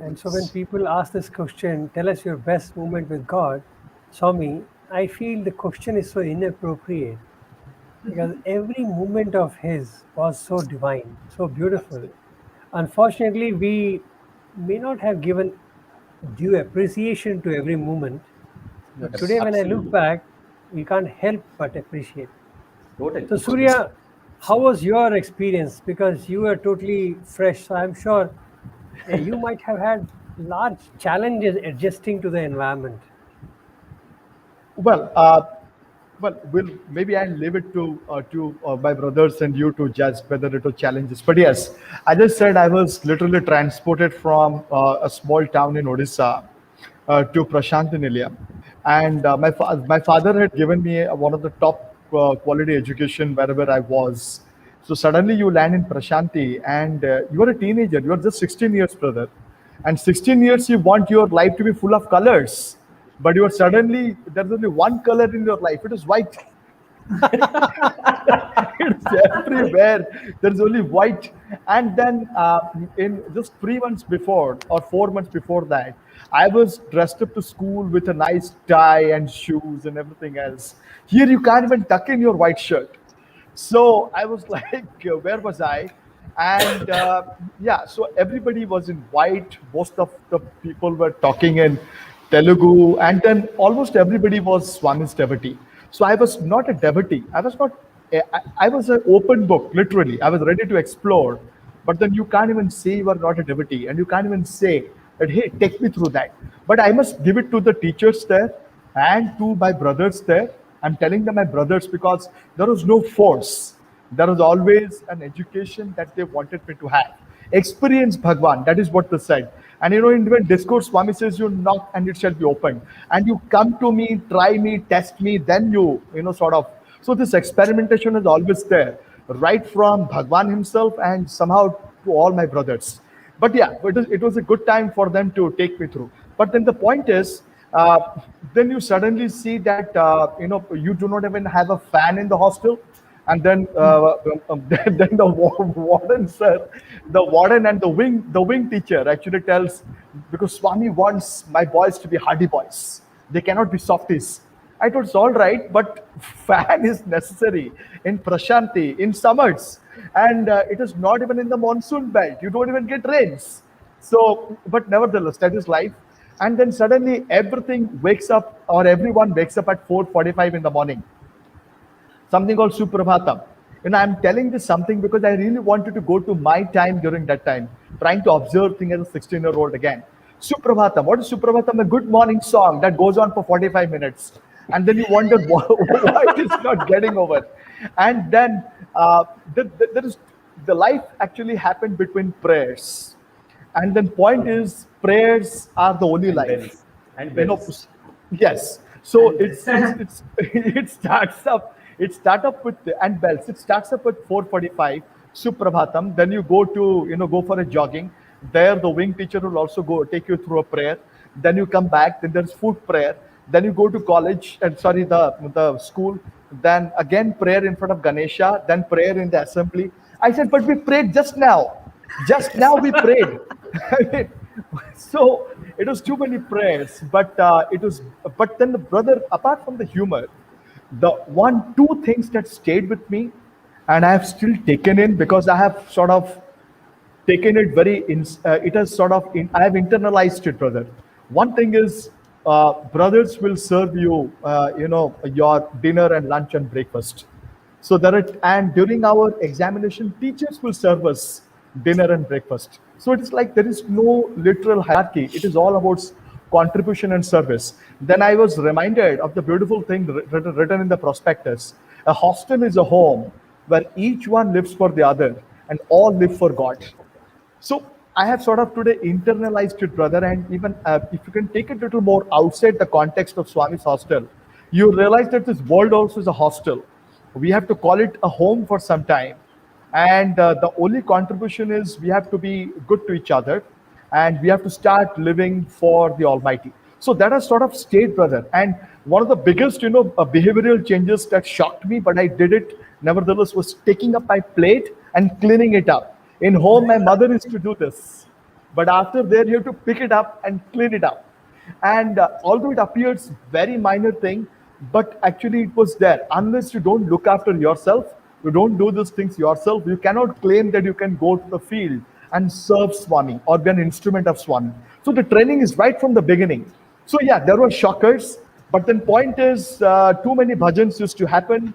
And so when people ask this question, tell us your best moment with God, Swami, I feel the question is so inappropriate because every moment of his was so divine, so beautiful. Unfortunately, we may not have given due appreciation to every moment. But Yes, today, when I look absolutely. back, we can't help but appreciate. Totally. So, Surya, how was your experience? Because you were totally fresh, so I'm sure you might have had large challenges adjusting to the environment. Well, maybe I'll leave it to my brothers and you to judge whether it was challenges. But yes, I just said I was literally transported from a small town in Odisha to Prashantinilia, and my father had given me one of the top quality education wherever I was. So suddenly you land in Prashanti, and you are a teenager. You are just 16 years, brother, and 16 years you want your life to be full of colors, but you are suddenly there's only one color in your life. It is white. It's everywhere. There's only white. And then in just 3 months before or 4 months before that, I was dressed up to school with a nice tie and shoes and everything else. Here you can't even tuck in your white shirt. So I was like, where was I? And yeah, so everybody was in white. Most of the people were talking in Telugu, and then almost everybody was Swami's devotee. So I was not a devotee. I was not. I was an open book, literally. I was ready to explore, but then you can't even say you are not a devotee, and you can't even say that, hey, take me through that. But I must give it to the teachers there and to my brothers there. I'm telling them my brothers because there was no force. There was always an education that they wanted me to have. experience Bhagwan. That is what they said. And in even discourse, Swami says, you knock and it shall be opened. And you come to me, try me, test me, then sort of. So this experimentation is always there, right from Bhagwan himself and somehow to all my brothers. But yeah, it was a good time for them to take me through. But then the point is, then you suddenly see that, you do not even have a fan in the hostel. And then then the warden sir, the warden and the wing teacher actually tells, because Swami wants my boys to be hardy boys, they cannot be softies. I thought it's all right, but fan is necessary in Prashanti in summers, and it is not even in the monsoon belt. You don't even get rains. So, but nevertheless, that is life. And then suddenly everything wakes up, or everyone wakes up at 4:45 in the morning, something called Suprabhatam. I'm telling this something because I really wanted to go to my time during that time, trying to observe things as a 16-year-old again. Suprabhatam. What is Suprabhatam? A good morning song that goes on for 45 minutes. And then you wonder why it is not getting over. And then the life actually happened between prayers. And then point is, prayers are the only And life. bells. And you know bells. yes, so And it's it starts up with and bells. It starts up at 4:45 Suprabhatam. Then you go for a jogging. There the wing teacher will also go take you through a prayer. Then you come back. Then there's food prayer. Then you go to college, and sorry, the school. Then again prayer in front of Ganesha. Then prayer in the assembly. I said, but we prayed just now. Just now we prayed. I mean, so it was too many prayers, but it was. But then the brother, apart from the humor, the two things that stayed with me, and I have still taken in, because I have sort of taken it it has sort of I have internalized it, brother. One thing is, brothers will serve you your dinner and lunch and breakfast. So and during our examination, teachers will serve us dinner and breakfast. So it's like there is no literal hierarchy. It is all about contribution and service. Then I was reminded of the beautiful thing written in the prospectus. A hostel is a home where each one lives for the other and all live for God. So I have sort of today internalized it, brother. And even if you can take it a little more outside the context of Swami's hostel, you realize that this world also is a hostel. We have to call it a home for some time. And the only contribution is we have to be good to each other, and we have to start living for the Almighty. So that has sort of stayed, brother. And one of the biggest, behavioral changes that shocked me, but I did it nevertheless, was taking up my plate and cleaning it up. In home, my mother used to do this, but after there, you have to pick it up and clean it up. And although it appears very minor thing, but actually it was there. Unless you don't look after yourself, you don't do these things yourself, you cannot claim that you can go to the field and serve Swami or be an instrument of Swami. So the training is right from the beginning. So yeah, there were shockers, but then point is, too many bhajans used to happen.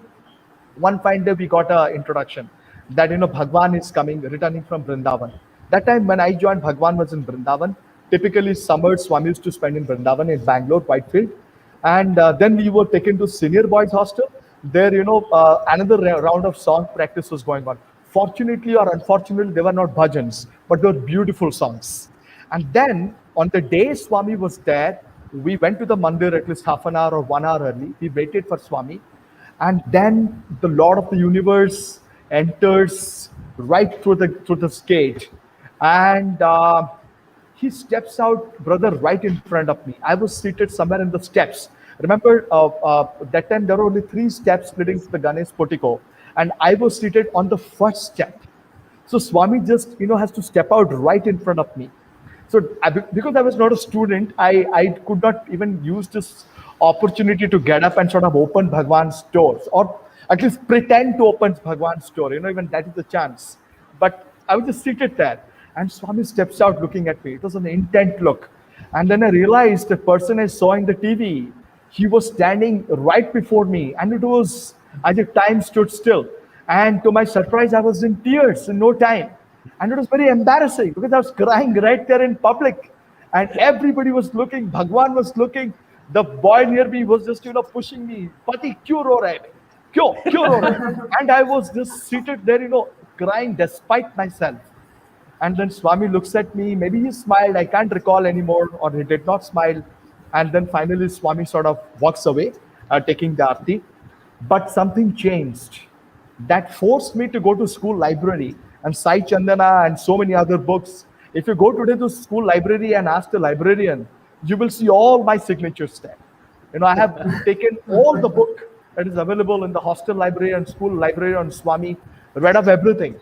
One fine day we got an introduction that Bhagwan is coming, returning from Vrindavan. That time when I joined, Bhagwan was in Vrindavan. Typically summers Swami used to spend in Vrindavan, in Bangalore, Whitefield. And then we were taken to senior boys hostel. There, another round of song practice was going on. Fortunately or unfortunately, they were not bhajans, but they were beautiful songs. And then on the day Swami was there, we went to the mandir at least half an hour or 1 hour early. We waited for Swami. And then the Lord of the Universe enters right through the gate. And he steps out, brother, right in front of me. I was seated somewhere in the steps. Remember, that time there were only 3 steps leading to the Ganesh portico, and I was seated on the first step. So Swami just, has to step out right in front of me. So because I was not a student, I could not even use this opportunity to get up and sort of open Bhagwan's doors, or at least pretend to open Bhagwan's door. Even that is the chance. But I was just seated there, and Swami steps out looking at me. It was an intent look. And then I realized the person I saw in the TV, he was standing right before me, and it was as if time stood still. And to my surprise, I was in tears in no time. And it was very embarrassing because I was crying right there in public. And everybody was looking, Bhagwan was looking. The boy near me was just, pushing me. Pati, kyun ro rahe hai? Kyun ro rahe hai? And I was just seated there, crying despite myself. And then Swami looks at me. Maybe he smiled. I can't recall anymore, or he did not smile. And then finally, Swami sort of walks away, taking the arti. But something changed. That forced me to go to school library and Sai Chandana and so many other books. If you go today to school library and ask the librarian, you will see all my signatures there. I have taken all the book that is available in the hostel library and school library on Swami, read of everything.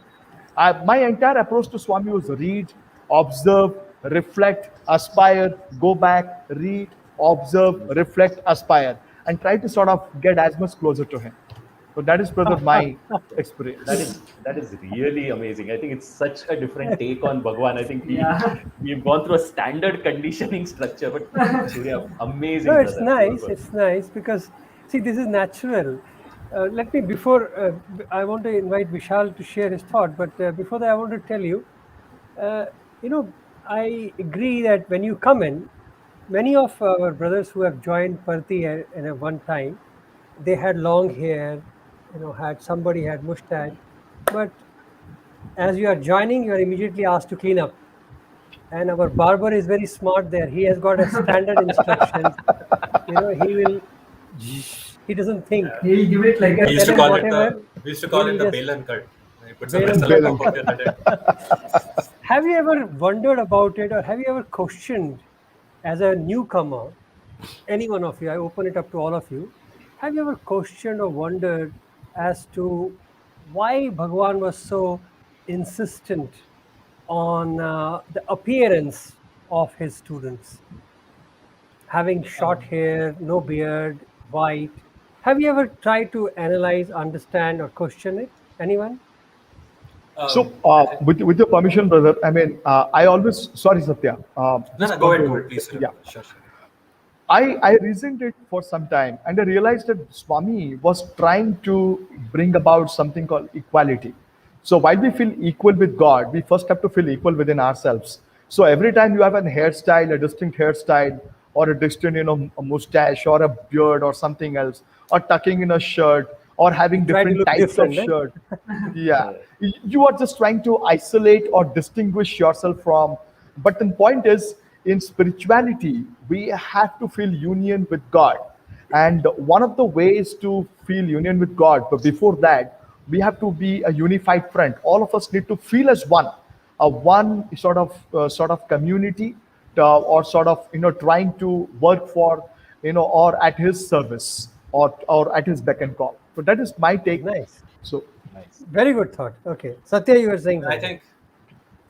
My entire approach to Swami was read, observe, reflect, aspire, go back, read, observe, reflect, aspire, and try to sort of get as much closer to him. So that is, brother, my experience. That is really amazing. I think it's such a different take on Bhagwan. I think Yeah. we've gone through a standard conditioning structure, but Surya, amazing, No, it's brother. nice. Super. It's nice because, see, this is natural. Let me, I want to invite Vishal to share his thought, but before that, I want to tell you, uh, I agree that when you come in, many of our brothers who have joined Parthi in a one time, they had long hair, somebody had mustache, but as you are joining, you are immediately asked to clean up. And our barber is very smart there. He has got a standard instructions. He will. He doesn't think. He'll give it You like can We a used to tell him call it the whatever. we used to He call will it the just Balan cut. He puts a bail and pencil on cut. top of your head. Have you ever wondered about it, or have you ever questioned, as a newcomer, any one of you? I open it up to all of you. Have you ever questioned or wondered as to why Bhagwan was so insistent on the appearance of his students? Having short hair, no beard, white. Have you ever tried to analyze, understand, or question it? Anyone? So, I think with your permission, brother, I mean, I always, sorry, Satya, no, just no, go want ahead, to, please, Surya yeah. Prakash. Sure. I reasoned it for some time and I realized that Swami was trying to bring about something called equality. So while we feel equal with God, we first have to feel equal within ourselves. So every time you have a hairstyle, a distinct hairstyle, or a distinct, a mustache or a beard or something else, or tucking in a shirt, or You having try to different look types of different, right? shirt, yeah, you are just trying to isolate or distinguish yourself from. But the point is, in spirituality, we have to feel union with God. And one of the ways to feel union with God, but before that, we have to be a unified front. All of us need to feel as one, a one sort of community, or sort of trying to work for, or at His service, or at His beck and call. So that is my take. Nice. So Nice. Very good thought. Okay. Satya, you were saying I something. think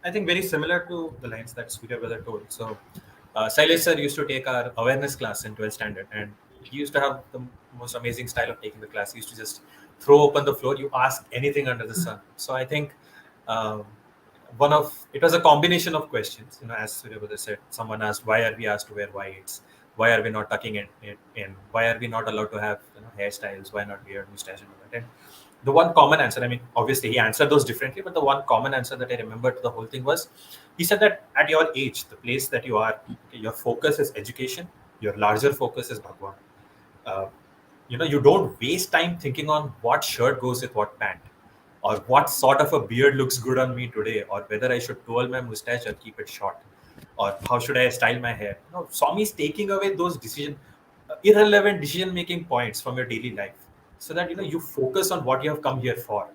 I think very similar to the lines that Surya brother told. So, Sailesh sir used to take our awareness class in 12th standard, and he used to have the most amazing style of taking the class. He used to just throw open the floor, you ask anything under the sun. So, I think um, it was a combination of questions. As Surya brother said, someone asked, why are we asked to wear whites? Why are we not tucking it in? Why are we not allowed to have hairstyles? Why not beard, mustache, and all that? And the one common answer, I mean, obviously he answered those differently, but the one common answer that I remember to the whole thing was, he said that at your age, the place that you are, okay, your focus is education, your larger focus is Bhagwan. Uh, you don't waste time thinking on what shirt goes with what pant, or what sort of a beard looks good on me today, or whether I should twirl my mustache or keep it short, or how should I style my hair. No, Swami is taking away those irrelevant decision making points from your daily life, so that you focus on what you have come here for.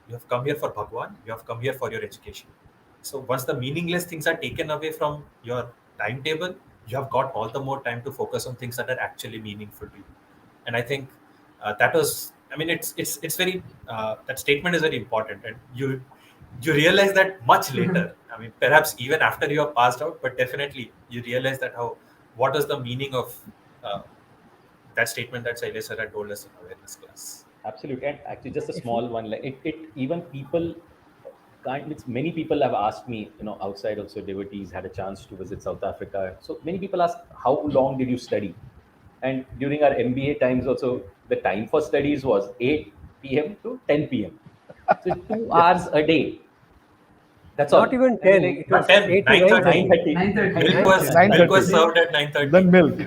You have come here for Bhagwan, you have come here for your education. So once the meaningless things are taken away from your timetable, you have got all the more time to focus on things that are actually meaningful to you. And I think that was, I mean, it's very that statement is very important, and you realize that much later. I mean, perhaps even after you have passed out, but definitely you realize that what is the meaning of uh, that statement that Shailesh sir had told us in awareness class. Absolutely. And actually, just a If you, small one. Like it even people can't. It's many people have asked me. Outside also devotees had a chance to visit South Africa. So many people ask, how long did you study? And during our MBA times, also the time for studies was 8 p.m. to 10 p.m. So 2 hours a day. That's not all. even I mean, 10, like it Not was 10, 8 to 9:30. 9:30. 9:30. 9:30. Milk was 9:30. 9:30, served at 9:30. then milk,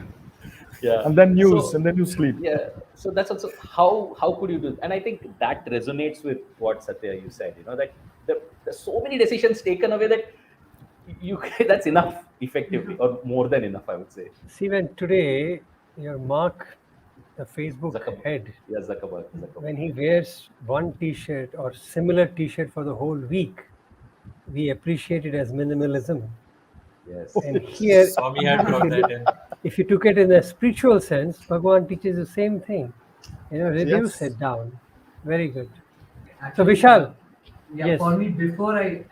Yeah. and then news, So and then you sleep. yeah, so that's also how could you do, and I think that resonates with what Satya you said, that the There's so many decisions taken away that you that's enough, effectively, or more than enough, I would say. See, when today your Mark, the Facebook Zuckerberg. head, Yeah, Zuckerberg. when he wears one T-shirt or similar T-shirt for the whole week, we appreciate it as minimalism. Yes. And here, Swami had brought that in. if you took it in a spiritual sense, Bhagwan teaches the same thing. Reduce Yes. it down. Very good. So Actually, Vishal, yeah, yes. for me, before I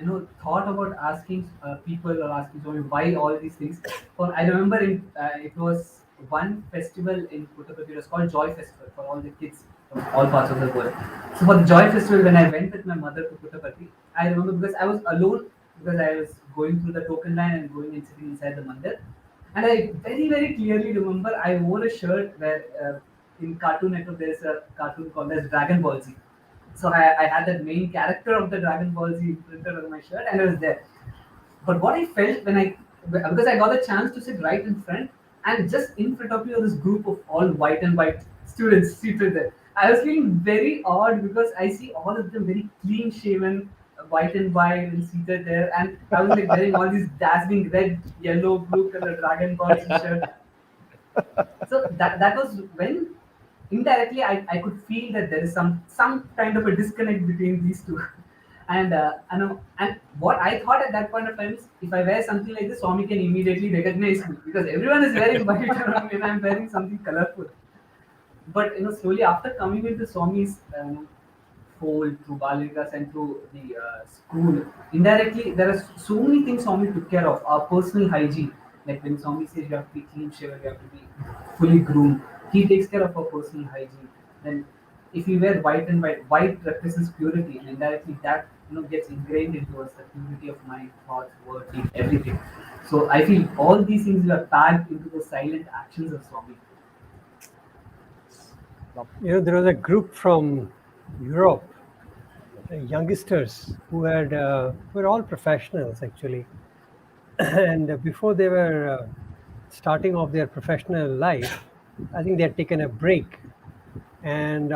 thought about asking people or asking Swami why all these things. I remember it was one festival in Puttaparthi. It was called Joy Festival for all the kids from all parts of the world. So for the Joy Festival, when I went with my mother to Puttaparthi, I remember because I was alone because I was going through the token line and going and sitting inside the mandir. And I very, very clearly remember I wore a shirt where in Cartoon Network there is a cartoon called as Dragon Ball Z. So I had that main character of the Dragon Ball Z printed on my shirt and I was there. But what I felt because I got a chance to sit right in front and just in front of me was this group of all white and white students seated there. I was feeling very odd because I see all of them very clean shaven, white and white and seated there. And I was like wearing all these dazzling red, yellow, blue color Dragon Ball Z shirt. So that was when indirectly I could feel that there is some kind of a disconnect between these two. And and what I thought at that point of time is if I wear something like this, Swami can immediately recognize me because everyone is wearing white around me and I'm wearing something colorful. But slowly after coming into Swami's fold through Balikas and through the school, indirectly there are so many things Swami took care of. Our personal hygiene, like when Swami says you have to be clean shaven, you have to be fully groomed. He takes care of our personal hygiene. Then, if we wear white and white represents purity, and indirectly that gets ingrained into us, the purity of mind, thoughts, word, deed, everything. So I feel all these things are packed into the silent actions of Swami. There was a group from Europe, youngsters who were all professionals actually, and before they were starting off their professional life, I think they had taken a break, and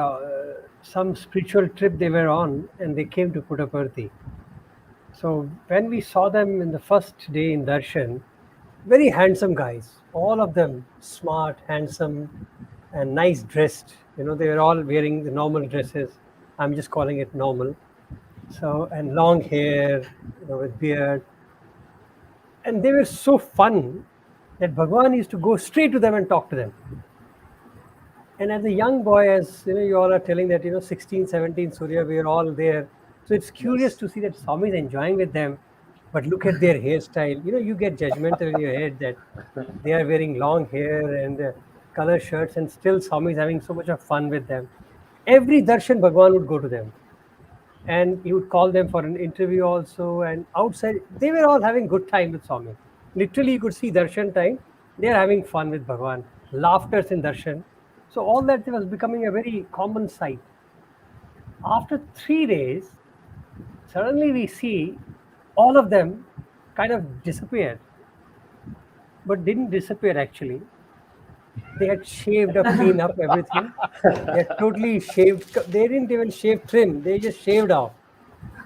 some spiritual trip they were on, and they came to Puttaparthi. So when we saw them in the first day in Darshan, very handsome guys, all of them smart, handsome, and nice dressed. They were all wearing the normal dresses. I'm just calling it normal. So, and long hair, with beard. And they were so fun that Bhagwan used to go straight to them and talk to them. And as a young boy, as you all are telling that 16, 17, Surya, we are all there. So it's curious to see that Swami is enjoying with them. But look at their hairstyle. You get judgmental in your head that they are wearing long hair and color shirts, and still Swami is having so much of fun with them. Every darshan, Bhagwan would go to them. And he would call them for an interview also. And outside, they were all having good time with Swami. Literally, you could see darshan time. They are having fun with Bhagwan. Laughters in darshan. So all that was becoming a very common sight. After 3 days, suddenly we see all of them kind of disappeared. But didn't disappear actually. They had shaved up, cleaned up everything. They had totally shaved. They didn't even shave trim. They just shaved off.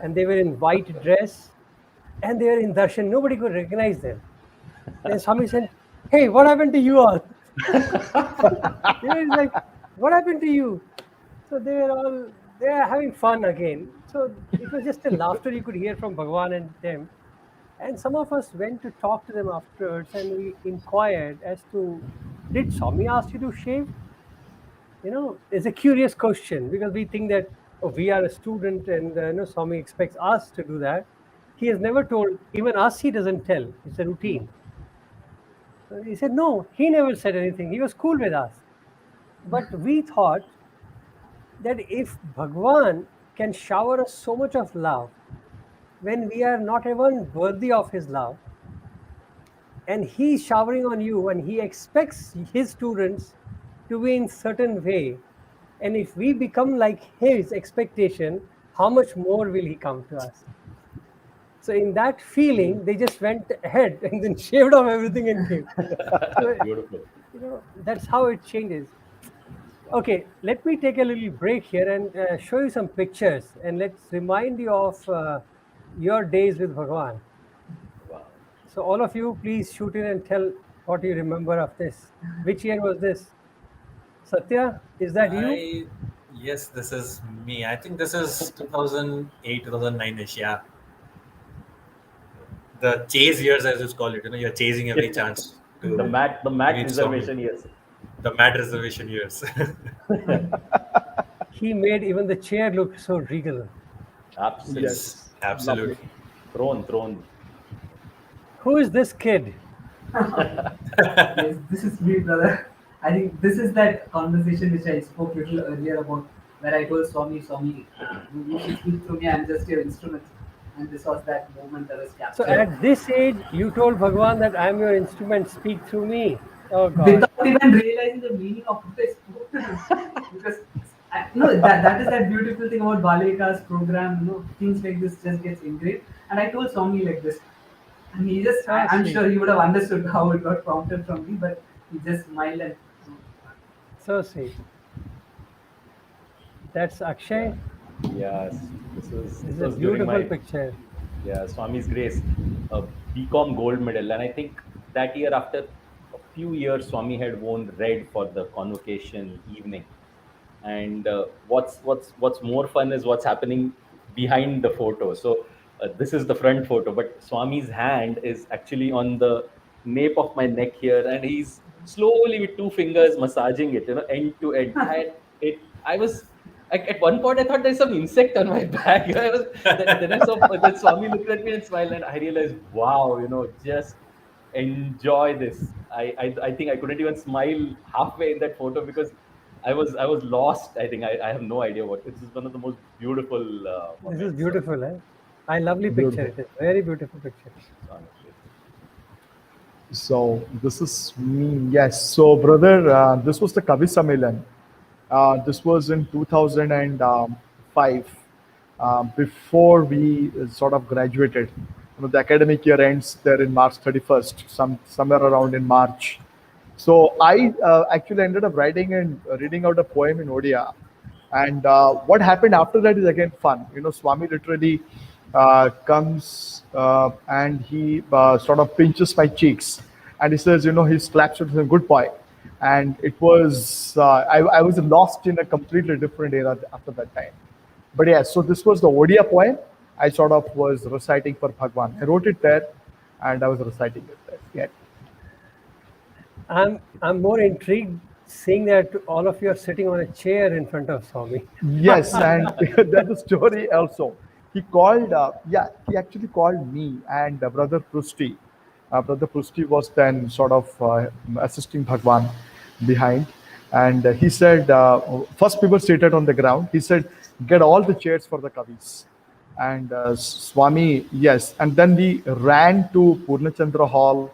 And they were in white dress. And they were in darshan. Nobody could recognize them. Then Swami said, "Hey, what happened to you all?" It's like, "What happened to you?" So they are having fun again. So it was just a laughter you could hear from Bhagwan and them. And some of us went to talk to them afterwards, and we inquired as to, did Swami ask you to shave? It's a curious question because we think that we are a student and Swami expects us to do that. He has never told, even us he doesn't tell. It's a routine. So he said, no, he never said anything. He was cool with us. But we thought that if Bhagwan can shower us so much of love when we are not even worthy of his love, and he's showering on you and he expects his students to be in certain way, and if we become like his expectation, how much more will he come to us? So in that feeling, they just went ahead and then shaved off everything and came. So, Beautiful. that's how it changes. Okay, let me take a little break here and show you some pictures, and let's remind you of your days with Bhagwan. Wow. So all of you, please shoot in and tell what you remember of this. Which year was this? Satya, is that you? I Yes, this is me. I think this is 2008, 2009ish. Yeah, the chase years, as you call it. You're chasing every chance The to mat reach Swami. reservation, yes. The mad reservation years. He made even the chair look so regal. Absolutely. Yes, lovely. Absolutely. Throne. Who is this kid? Yes, this is me, brother. I think this is that conversation which I spoke little earlier about, where I told Swami, you should speak through me. I'm just your instrument. And this was that moment that was So captured. at this age, you told Bhagwan that I'm your instrument, speak through me. Oh God. Without even realizing the meaning of what I spoke to him. Because that is that beautiful thing about Balika's program, things like this just gets engraved. And I told Swami like this. And he just, So I'm sweet. sure he would have understood how it got prompted from me, but he just smiled and. So sweet. That's Akshay. Yes. This This is a was during beautiful my picture. Swami's Grace, BCom gold medal. And I think that year, after a few years, Swami had worn red for the convocation evening. And what's more fun is what's happening behind the photo. So this is the front photo, but Swami's hand is actually on the nape of my neck here, and he's slowly with two fingers massaging it, end to end. And I was at one point I thought there's some insect on my back. Then I saw that Swami looked at me and smiled, and I realized, wow, just enjoy this. I think I couldn't even smile halfway in that photo because I was lost. I think I have no idea what. This is one of the most beautiful This is moments of beautiful, eh? I lovely picture. Beautiful. It is very beautiful picture. honestly. So this is me. Yes. So brother, this was the Kavi Sammelan. This was in 2005, before we sort of graduated. The academic year ends there in March 31st, somewhere around in March. So I actually ended up writing and reading out a poem in Odia. And what happened after that is again fun. Swami literally comes and he sort of pinches my cheeks, and he says, he slaps it, a good boy. And it was I was lost in a completely different era after that time. But yeah, so this was the Odia poem. I sort of was reciting for Bhagwan. I wrote it there, and I was reciting it there. Yeah. I'm more intrigued seeing that all of you are sitting on a chair in front of Swami. Yes, and that's the story also. He actually called me and Brother Prusti. Brother Prusti was then sort of assisting Bhagwan behind. And he said, first people seated on the ground. He said, get all the chairs for the Kavis. And Swami, yes. And then we ran to Purnachandra Hall.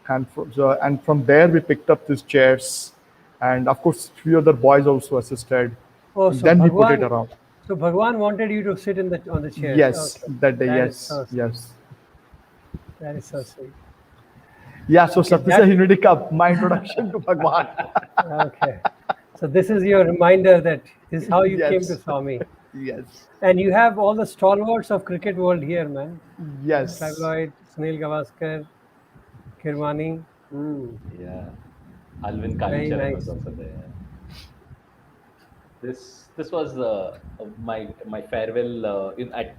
And from there we picked up these chairs. And of course, few other boys also assisted. Oh, And then we put it around. So Bhagwan wanted you to sit on the chairs. Yes, Okay. that day, That is yes, so sweet. yes. That is so sweet. Yeah, so Okay, Satya Hinudika, my introduction to Bhagwan. Okay. So this is your reminder that this is how you came to Yes, Swami. yes, And you have all the stalwarts of cricket world here, man. yes. Tribloid, Sunil Gavaskar, Kirmani. Yeah. Alvin Very Kalicharan was nice. also there. This was my farewell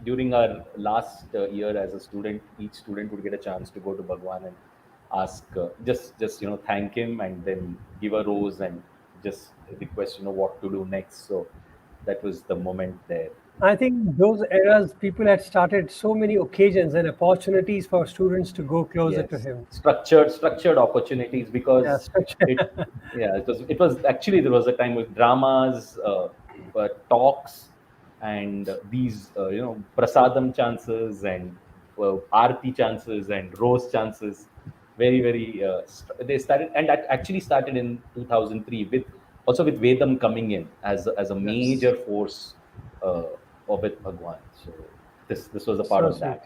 during our last year as a student. Each student would get a chance to go to Bhagwan and ask, just thank him, and then give a rose and just request what to do next. So that was the moment there. I think those eras, people had started so many occasions and opportunities for students to go closer to Yes, him. structured opportunities, Yeah, because structure. it yeah, it was actually, there was a time with dramas, talks, and these prasadam chances, and arti chances, and rose chances. Very, very they started, and that actually started in 2003, with Vedam coming in as a Yes. major force uh, of it Bhagwan. So this was a part So of sweet. that.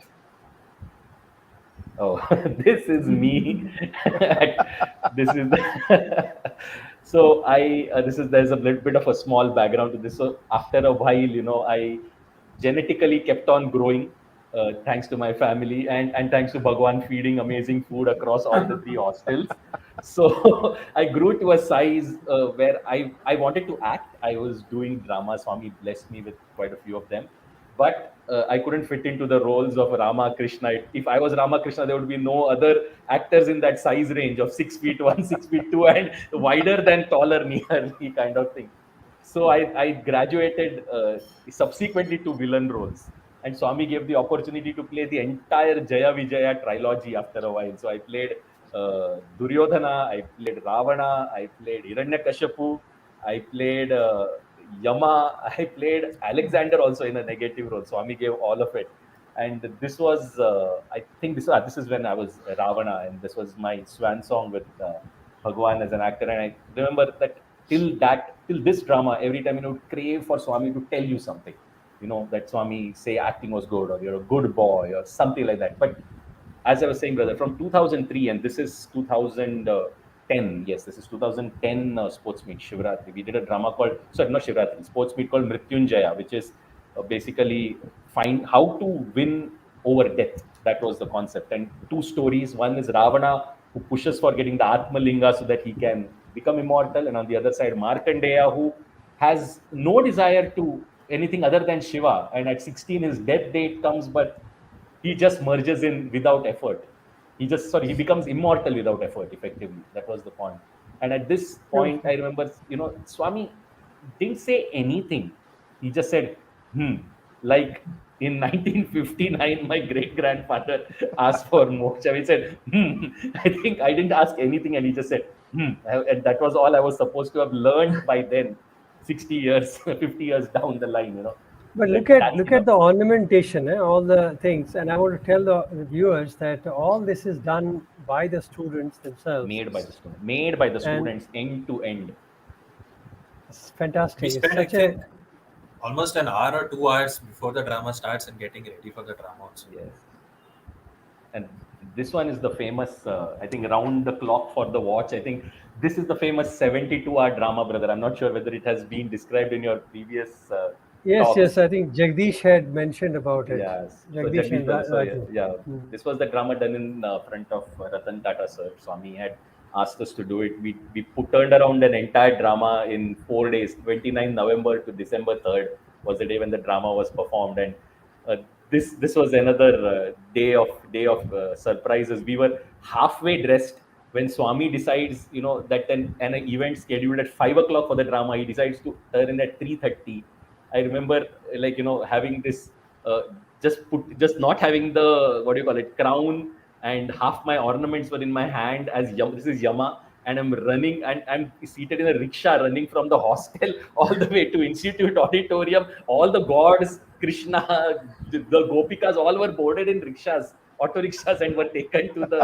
Oh, this is me. This is so there's a little bit of a small background to this. So after a while, I genetically kept on growing. thanks to my family and thanks to Bhagwan feeding amazing food across all the three hostels. So I grew to a size where I wanted to act. I was doing drama. Swami blessed me with quite a few of them. But I couldn't fit into the roles of Rama Krishna. If I was Rama Krishna, there would be no other actors in that size range of 6 feet 1, 6 feet 2, and wider than taller near me kind of thing. So I graduated subsequently to villain roles. And Swami gave the opportunity to play the entire Jaya Vijaya trilogy after a while. So I played Duryodhana, I played Ravana, I played Hiranyakashipu, I played Yama, I played Alexander also in a negative role. Swami gave all of it. And this was, I think this is when I was Ravana, and this was my swan song with Bhagwan as an actor. And I remember that till this drama, every time crave for Swami to tell you something, that Swami say acting was good or you're a good boy or something like that. But as I was saying, brother, from 2003, and this is 2010. Yes, this is 2010 sports meet Shivratri. We did a drama called, sorry, not Shivratri, sports meet called Mrityunjaya, which is basically find how to win over death. That was the concept. And two stories. One is Ravana, who pushes for getting the Atmalinga so that he can become immortal, and on the other side, Markandeya, who has no desire to anything other than Shiva. And at 16, his death date comes, but he just merges in without effort. He becomes immortal without effort, effectively. That was the point. And at this point, I remember, Swami didn't say anything. He just said, like in 1959, my great grandfather asked for moksha. He said, I think I didn't ask anything. And he just said, and that was all I was supposed to have learned by then, 60 years, 50 years down the line, But That- look at that's look enough. at the ornamentation, all the things, and I want to tell the viewers that all this is done by the students themselves. Made by the And- students, end to end. It's We fantastic. It's spend, I such think, a almost an hour or 2 hours before the drama starts and getting ready for the drama also. Yes. And this one is the famous, I think, round the clock for the watch. I think this is the famous 72-hour drama, brother. I'm not sure whether it has been described in your previous yes, talks. I think Jagdish had mentioned about it. Yes. So Jagdish and Jagdish, Raju. yeah. This was the drama done in front of Ratan Tata sir. Swami had asked us to do it. We turned around an entire drama in 4 days. 29 November to December 3rd was the day when the drama was performed, and uh, this was another day of surprises. We were halfway dressed when Swami decides, that an event scheduled at 5 o'clock for the drama, he decides to turn in at 3:30. I remember, like, having this, just not having the, what do you call it, crown, and half my ornaments were in my hand as this is Yama, and I'm running, and I'm seated in a rickshaw running from the hostel all the way to Institute Auditorium. All the gods, Krishna, the Gopikas, all were boarded in rickshaws, auto rickshaws, and were taken to the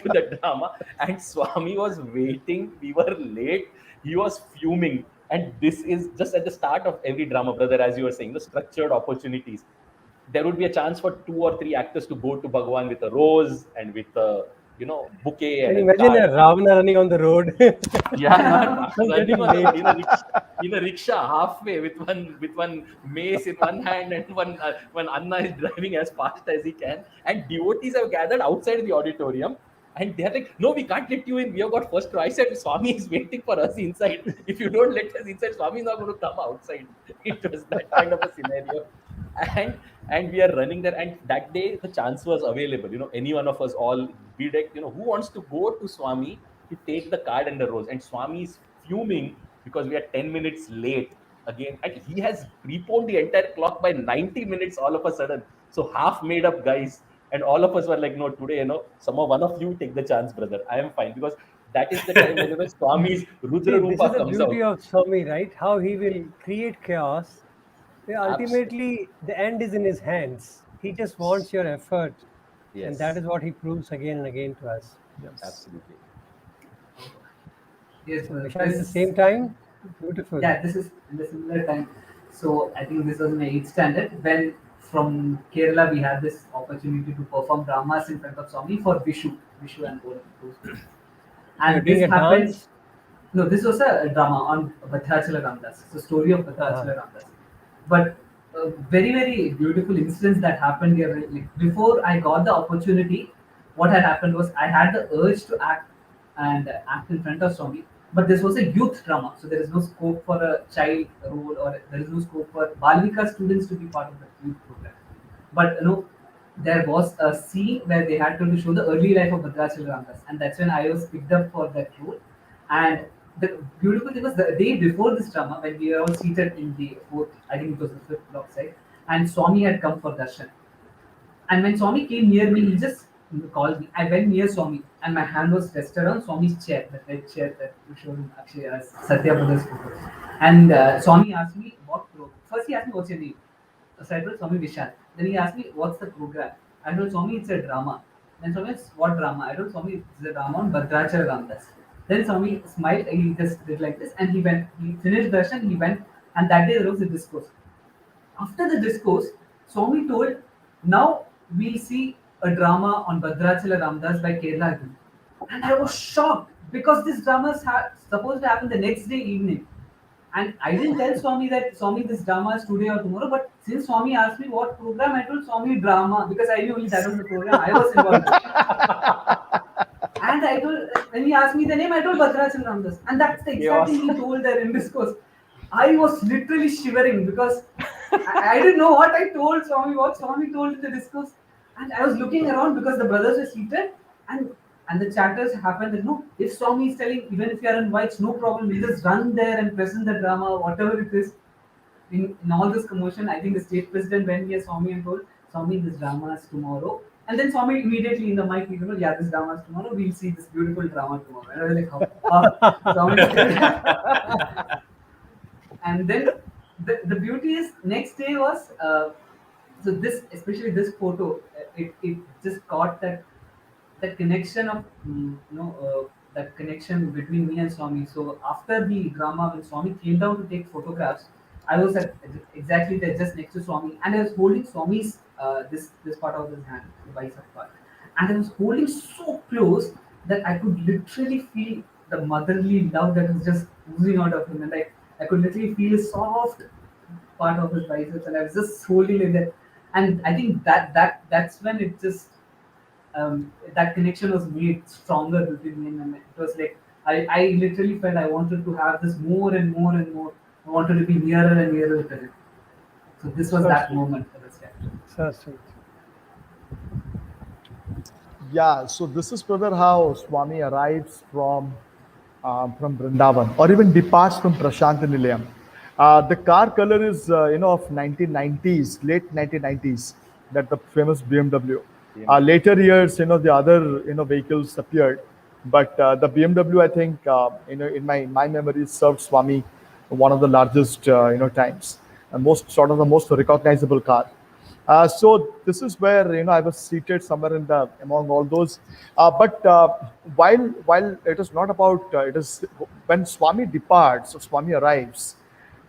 to the drama. And Swami was waiting. We were late. He was fuming. And this is just at the start of every drama, brother, as you were saying, the structured opportunities. There would be a chance for 2 or 3 actors to go to Bhagwan with a rose and with a, bouquet Can and you a imagine card. a Ravana running on the road? Yeah, man, I'm running getting on the, late. in a rickshaw halfway with one mace in one hand, and one Anna is driving as fast as he can, and devotees have gathered outside the auditorium, and they're like, "No, we can't let you in. We have got first row." I said, "Swami is waiting for us inside. If you don't let us inside, Swami is not going to come outside." It was that kind of a scenario, and we are running there, and that day the chance was available. Any one of us, all be like, who wants to go to Swami to take the card and the rose. And Swami is fuming because we are 10 minutes late again. And he has preponed the entire clock by 90 minutes all of a sudden. So half made up guys. And all of us were like, no, today, one of you take the chance, brother. I am fine. Because that is the time when, Swami's Rudra See, this is Rupa the comes beauty out. of Swami, right? How he will create chaos. Abs- Ultimately, the end is in his hands. He just wants your effort, and that yes, is what he proves again and again to us. Yes. absolutely. Yes, So, Vishal, at the this same time, beautiful. yeah, this is in the similar time. So I think this was in 8th standard when from Kerala we had this opportunity to perform dramas in front of Swami for Vishu and all those things. You're And doing this a happened. dance. No, this was a drama on Bhattachala Ramdas, the story of Bhattachala Ramdas. But a very very beautiful incidents that happened here. Like before I got the opportunity, what had happened was I had the urge to act and act in front of Swami, but this was a youth drama, so there is no scope for a child role, or there is no scope for Balvika students to be part of the youth program. But there was a scene where they had to show the early life of Bhadrachal Ramdas, and that's when I was picked up for that role. And the beautiful thing was the day before this drama, when we were all seated in the fourth, I think it was the fifth block side, and Swami had come for darshan. And when Swami came near me, he just called me. I went near Swami, and my hand was rested on Swami's chair, the red chair that you showed in Akshay as SatyaPrakash photo. And Swami asked me what first he asked me what's your name. So I told Swami Vishal. Then he asked me what's the program. I told Swami it's a drama. Then Swami asked what drama? I told Swami it's a drama on Bhadrachal Ramdas. Then Swami smiled. He just did like this, and he went. He finished darshan. He went, and that day there was a discourse. After the discourse, Swami told, now we'll see a drama on Bhadrachala Ramdas by Kerala Guru. And I was shocked because this drama is supposed to happen the next day evening. And I didn't tell Swami that Swami this drama is today or tomorrow, but since Swami asked me what program, I told Swami drama because I knew only that was the program I was involved in. And I told, when he asked me the name, I told Bhadrachal Ramdas. And that's the exact thing he told there in discourse. I was literally shivering because I didn't know what I told Swami, what Swami told in the discourse. And I was looking around because the brothers were seated, and the chatters happened that no, if Swami is telling, even if you are in whites, no problem, you just run there and present the drama, whatever it is. In all this commotion, I think the state president went near Swami and told, Swami, this drama is tomorrow. And then Swami immediately in the mic, yeah, this drama is tomorrow, we'll see this beautiful drama tomorrow. And I was like, oh, Swami. And then the beauty is next day was so this, especially this photo, it just got that connection of that connection between me and Swami. So after the drama, when Swami came down to take photographs, I was at exactly there just next to Swami, and I was holding Swami's this part of his hand, the bicep part, and I was holding so close that I could literally feel the motherly love that was just oozing out of him, and I could literally feel a soft part of his biceps, and I was just holding like that. And I think that's when it just that connection was made stronger between me and him. It was like I literally felt I wanted to have this more and more and more. I wanted to be nearer and nearer to him. So this was So that sweet. moment for this guy. So sweet. Yeah, so this is brother how Swami arrives from Vrindavan or even departs from Prashant Nilayam. The car color is of 1990s, late 1990s, that the famous BMW. Later years, the other vehicles appeared, but the BMW, I think, in my memory, served Swami one of the largest times, and the most recognizable car. So this is where I was seated somewhere in the among all those. But while it is not about it is when Swami departs or Swami arrives,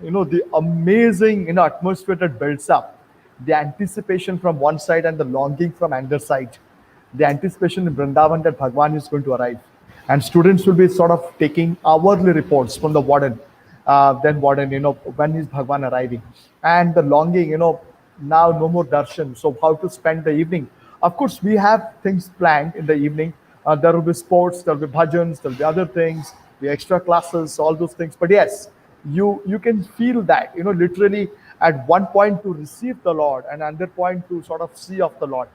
the amazing atmosphere that builds up, the anticipation from one side and the longing from another side, the anticipation in Vrindavan that Bhagwan is going to arrive, and students will be sort of taking hourly reports from the warden. Then warden, when is Bhagwan arriving, and the longing, now no more darshan. So how to spend the evening? Of course, we have things planned in the evening. There will be sports, there will be bhajans, there will be other things, the extra classes, all those things. But yes, you can feel that, literally at one point to receive the Lord and another point to sort of see of the Lord.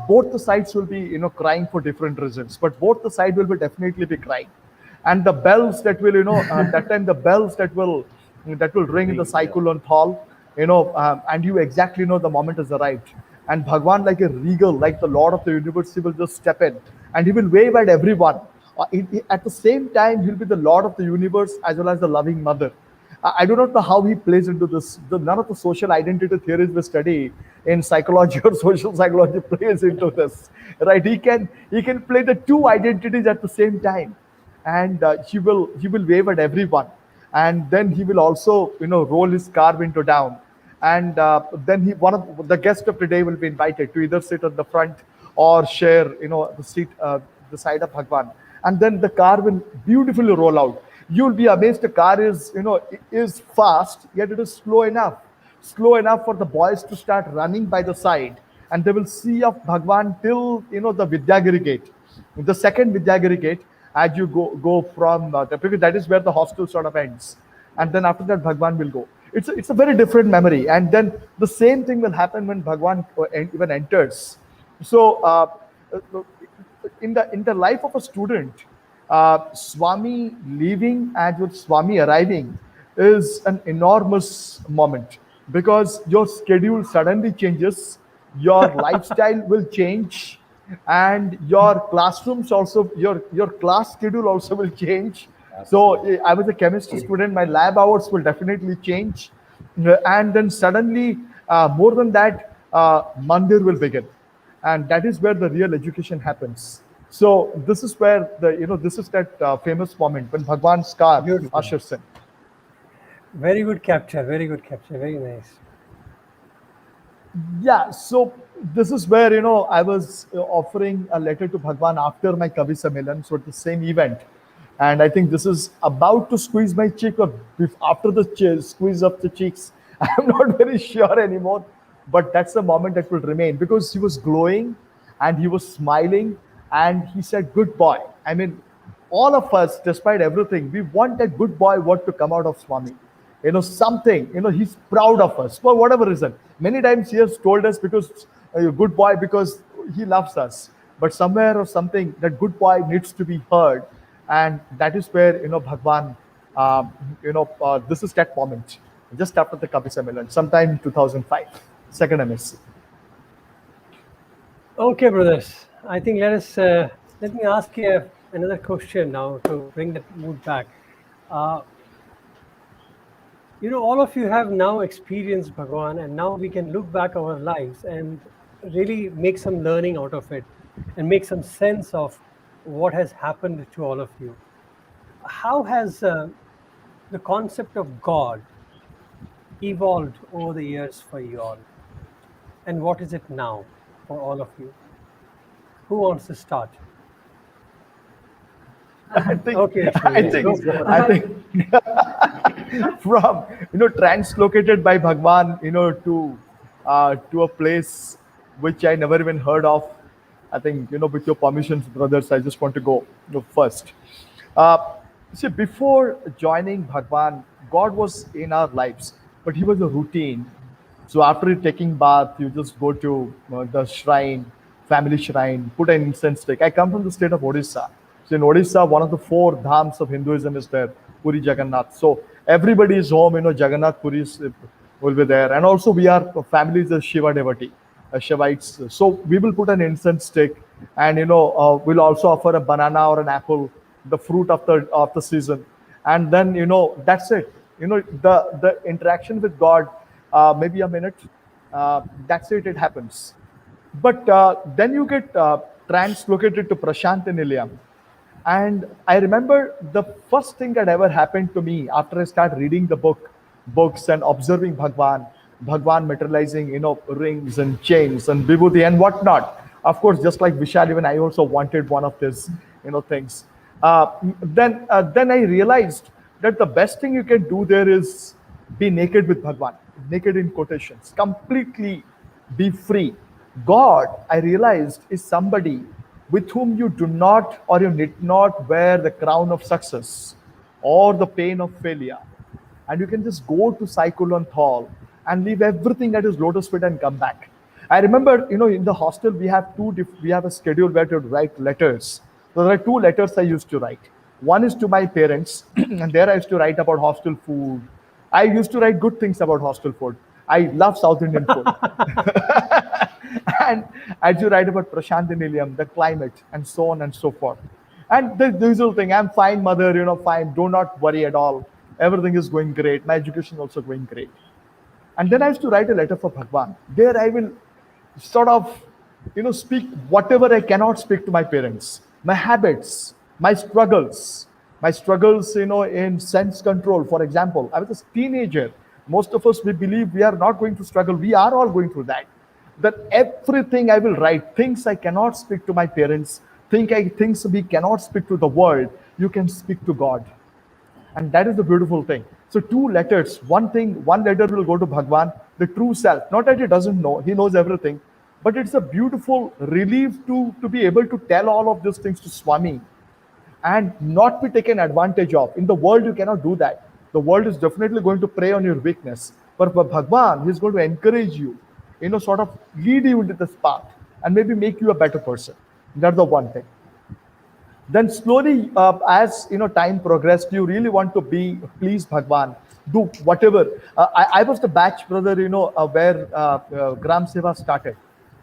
Both the sides will be, crying for different reasons, but both the side will be definitely be crying. And the bells that will, that time the bells that will ring in the cyclone hall, and you exactly know the moment has arrived. And Bhagwan, like a regal, like the Lord of the universe, he will just step in and he will wave at everyone. At the same time, he'll be the Lord of the universe as well as the loving mother. I do not know how he plays into this. None of the social identity theories we study in psychology or social psychology plays into this, right? He can play the two identities at the same time, and he will wave at everyone, and then he will also roll his car window down, and then one of the guests of the day will be invited to either sit at the front or share the seat the side of Bhagwan, and then the car will beautifully roll out. You'll be amazed. The car is fast, yet it is slow enough slow enough for the boys to start running by the side, and they will see of Bhagwan till the Vidyagiri gate, the second Vidyagiri gate. As you go from because that is where the hostel sort of ends, and then after that Bhagwan will go. It's a very different memory, and then the same thing will happen when Bhagwan even enters. So in the life of a student, Swami leaving and with Swami arriving is an enormous moment, because your schedule suddenly changes, your lifestyle will change, and your classrooms also, your class schedule also will change. So I was a chemistry student, my lab hours will definitely change. And then suddenly, more than that, Mandir will begin, and that is where the real education happens. So this is where this is that famous moment when Bhagwan's car Beautiful. ushers in. Very good capture. Very good capture. Very nice. Yeah, so this is where I was offering a letter to Bhagwan after my Kavi Sammelan, so at the same event, and I think this is about to squeeze my cheek, or after the squeeze of the cheeks. I'm not very sure anymore, but that's the moment that will remain, because he was glowing and he was smiling and he said, "Good boy." I mean, all of us, despite everything, we want that good boy word to come out of Swami. Something, he's proud of us for whatever reason. Many times he has told us because good boy, because he loves us. But somewhere or something, that good boy needs to be heard. And that is where, Bhagwan, this is that moment, just after the Kavi Sammelan, sometime in 2005, second MSc. Okay, brothers. I think let me ask you another question now to bring the mood back. Uh, all of you have now experienced Bhagwan, and now we can look back our lives and really make some learning out of it and make some sense of what has happened to all of you. How has the concept of God evolved over the years for you all? And what is it now for all of you? Who wants to start? I think, Okay, I Surya, go think, for it. I think from translocated by Bhagwan, to a place which I never even heard of. I think, with your permissions, brothers, I just want to go first. Uh, See, before joining Bhagwan, God was in our lives, but He was a routine. So after taking bath, you just go to the shrine, family shrine, put an incense stick. I come from the state of Odisha. So in Odisha, one of the four dhams of Hinduism is there, Puri Jagannath. So everybody is home, Jagannath Puri will be there. And also we are families of Shiva devotee, Shivites. So we will put an incense stick, and we'll also offer a banana or an apple, the fruit of the season, and then that's it. The interaction with God, maybe a minute, that's it. It happens. But then you get translocated to Prashant Nilayam. And I remember the first thing that ever happened to me after I started reading the books and observing Bhagwan materializing, rings and chains and vibhuti and whatnot. Of course, just like Vishal, even I also wanted one of these, things. Then I realized that the best thing you can do there is be naked with Bhagwan, naked in quotations, completely be free. God, I realized, is somebody with whom you do not or you need not wear the crown of success or the pain of failure. And you can just go to Saikulon Hall and leave everything at his lotus feet and come back. I remember, in the hostel we have a schedule where to write letters. So there are two letters I used to write. One is to my parents, and there I used to write about hostel food. I used to write good things about hostel food. I love South Indian food. And as you write about Prashant Nilayam, the climate, and so on and so forth. And the usual thing, I'm fine, mother, fine, do not worry at all. Everything is going great. My education also going great. And then I used to write a letter for Bhagwan. There I will sort of, speak whatever I cannot speak to my parents, my habits, my struggles, in sense control. For example, I was a teenager. Most of us, we believe we are not going to struggle. We are all going through that. That everything I will write, things I cannot speak to my parents, things we cannot speak to the world, you can speak to God. And that is the beautiful thing. So two letters, one letter will go to Bhagwan, the true self. Not that he doesn't know, he knows everything, but it's a beautiful relief to be able to tell all of these things to Swami and not be taken advantage of. In the world, you cannot do that. The world is definitely going to prey on your weakness. But for Bhagwan, he's going to encourage you, sort of lead you into this path and maybe make you a better person. That's the one thing. Then slowly, as time progressed, you really want to be please Bhagwan, do whatever. I was the batch brother, where Gram Seva started,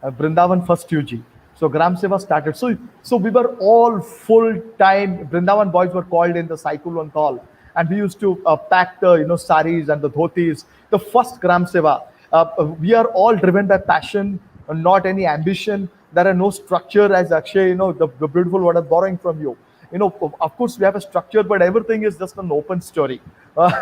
Brindavan first UG. So Gram Seva started. So we were all full time. Brindavan boys were called in the cycle on call, and we used to pack the saris and the dhotis. The first Gram Seva. We are all driven by passion, not any ambition. There are no structure, as Akshay, the beautiful word I'm borrowing from you. Of course, we have a structure, but everything is just an open story.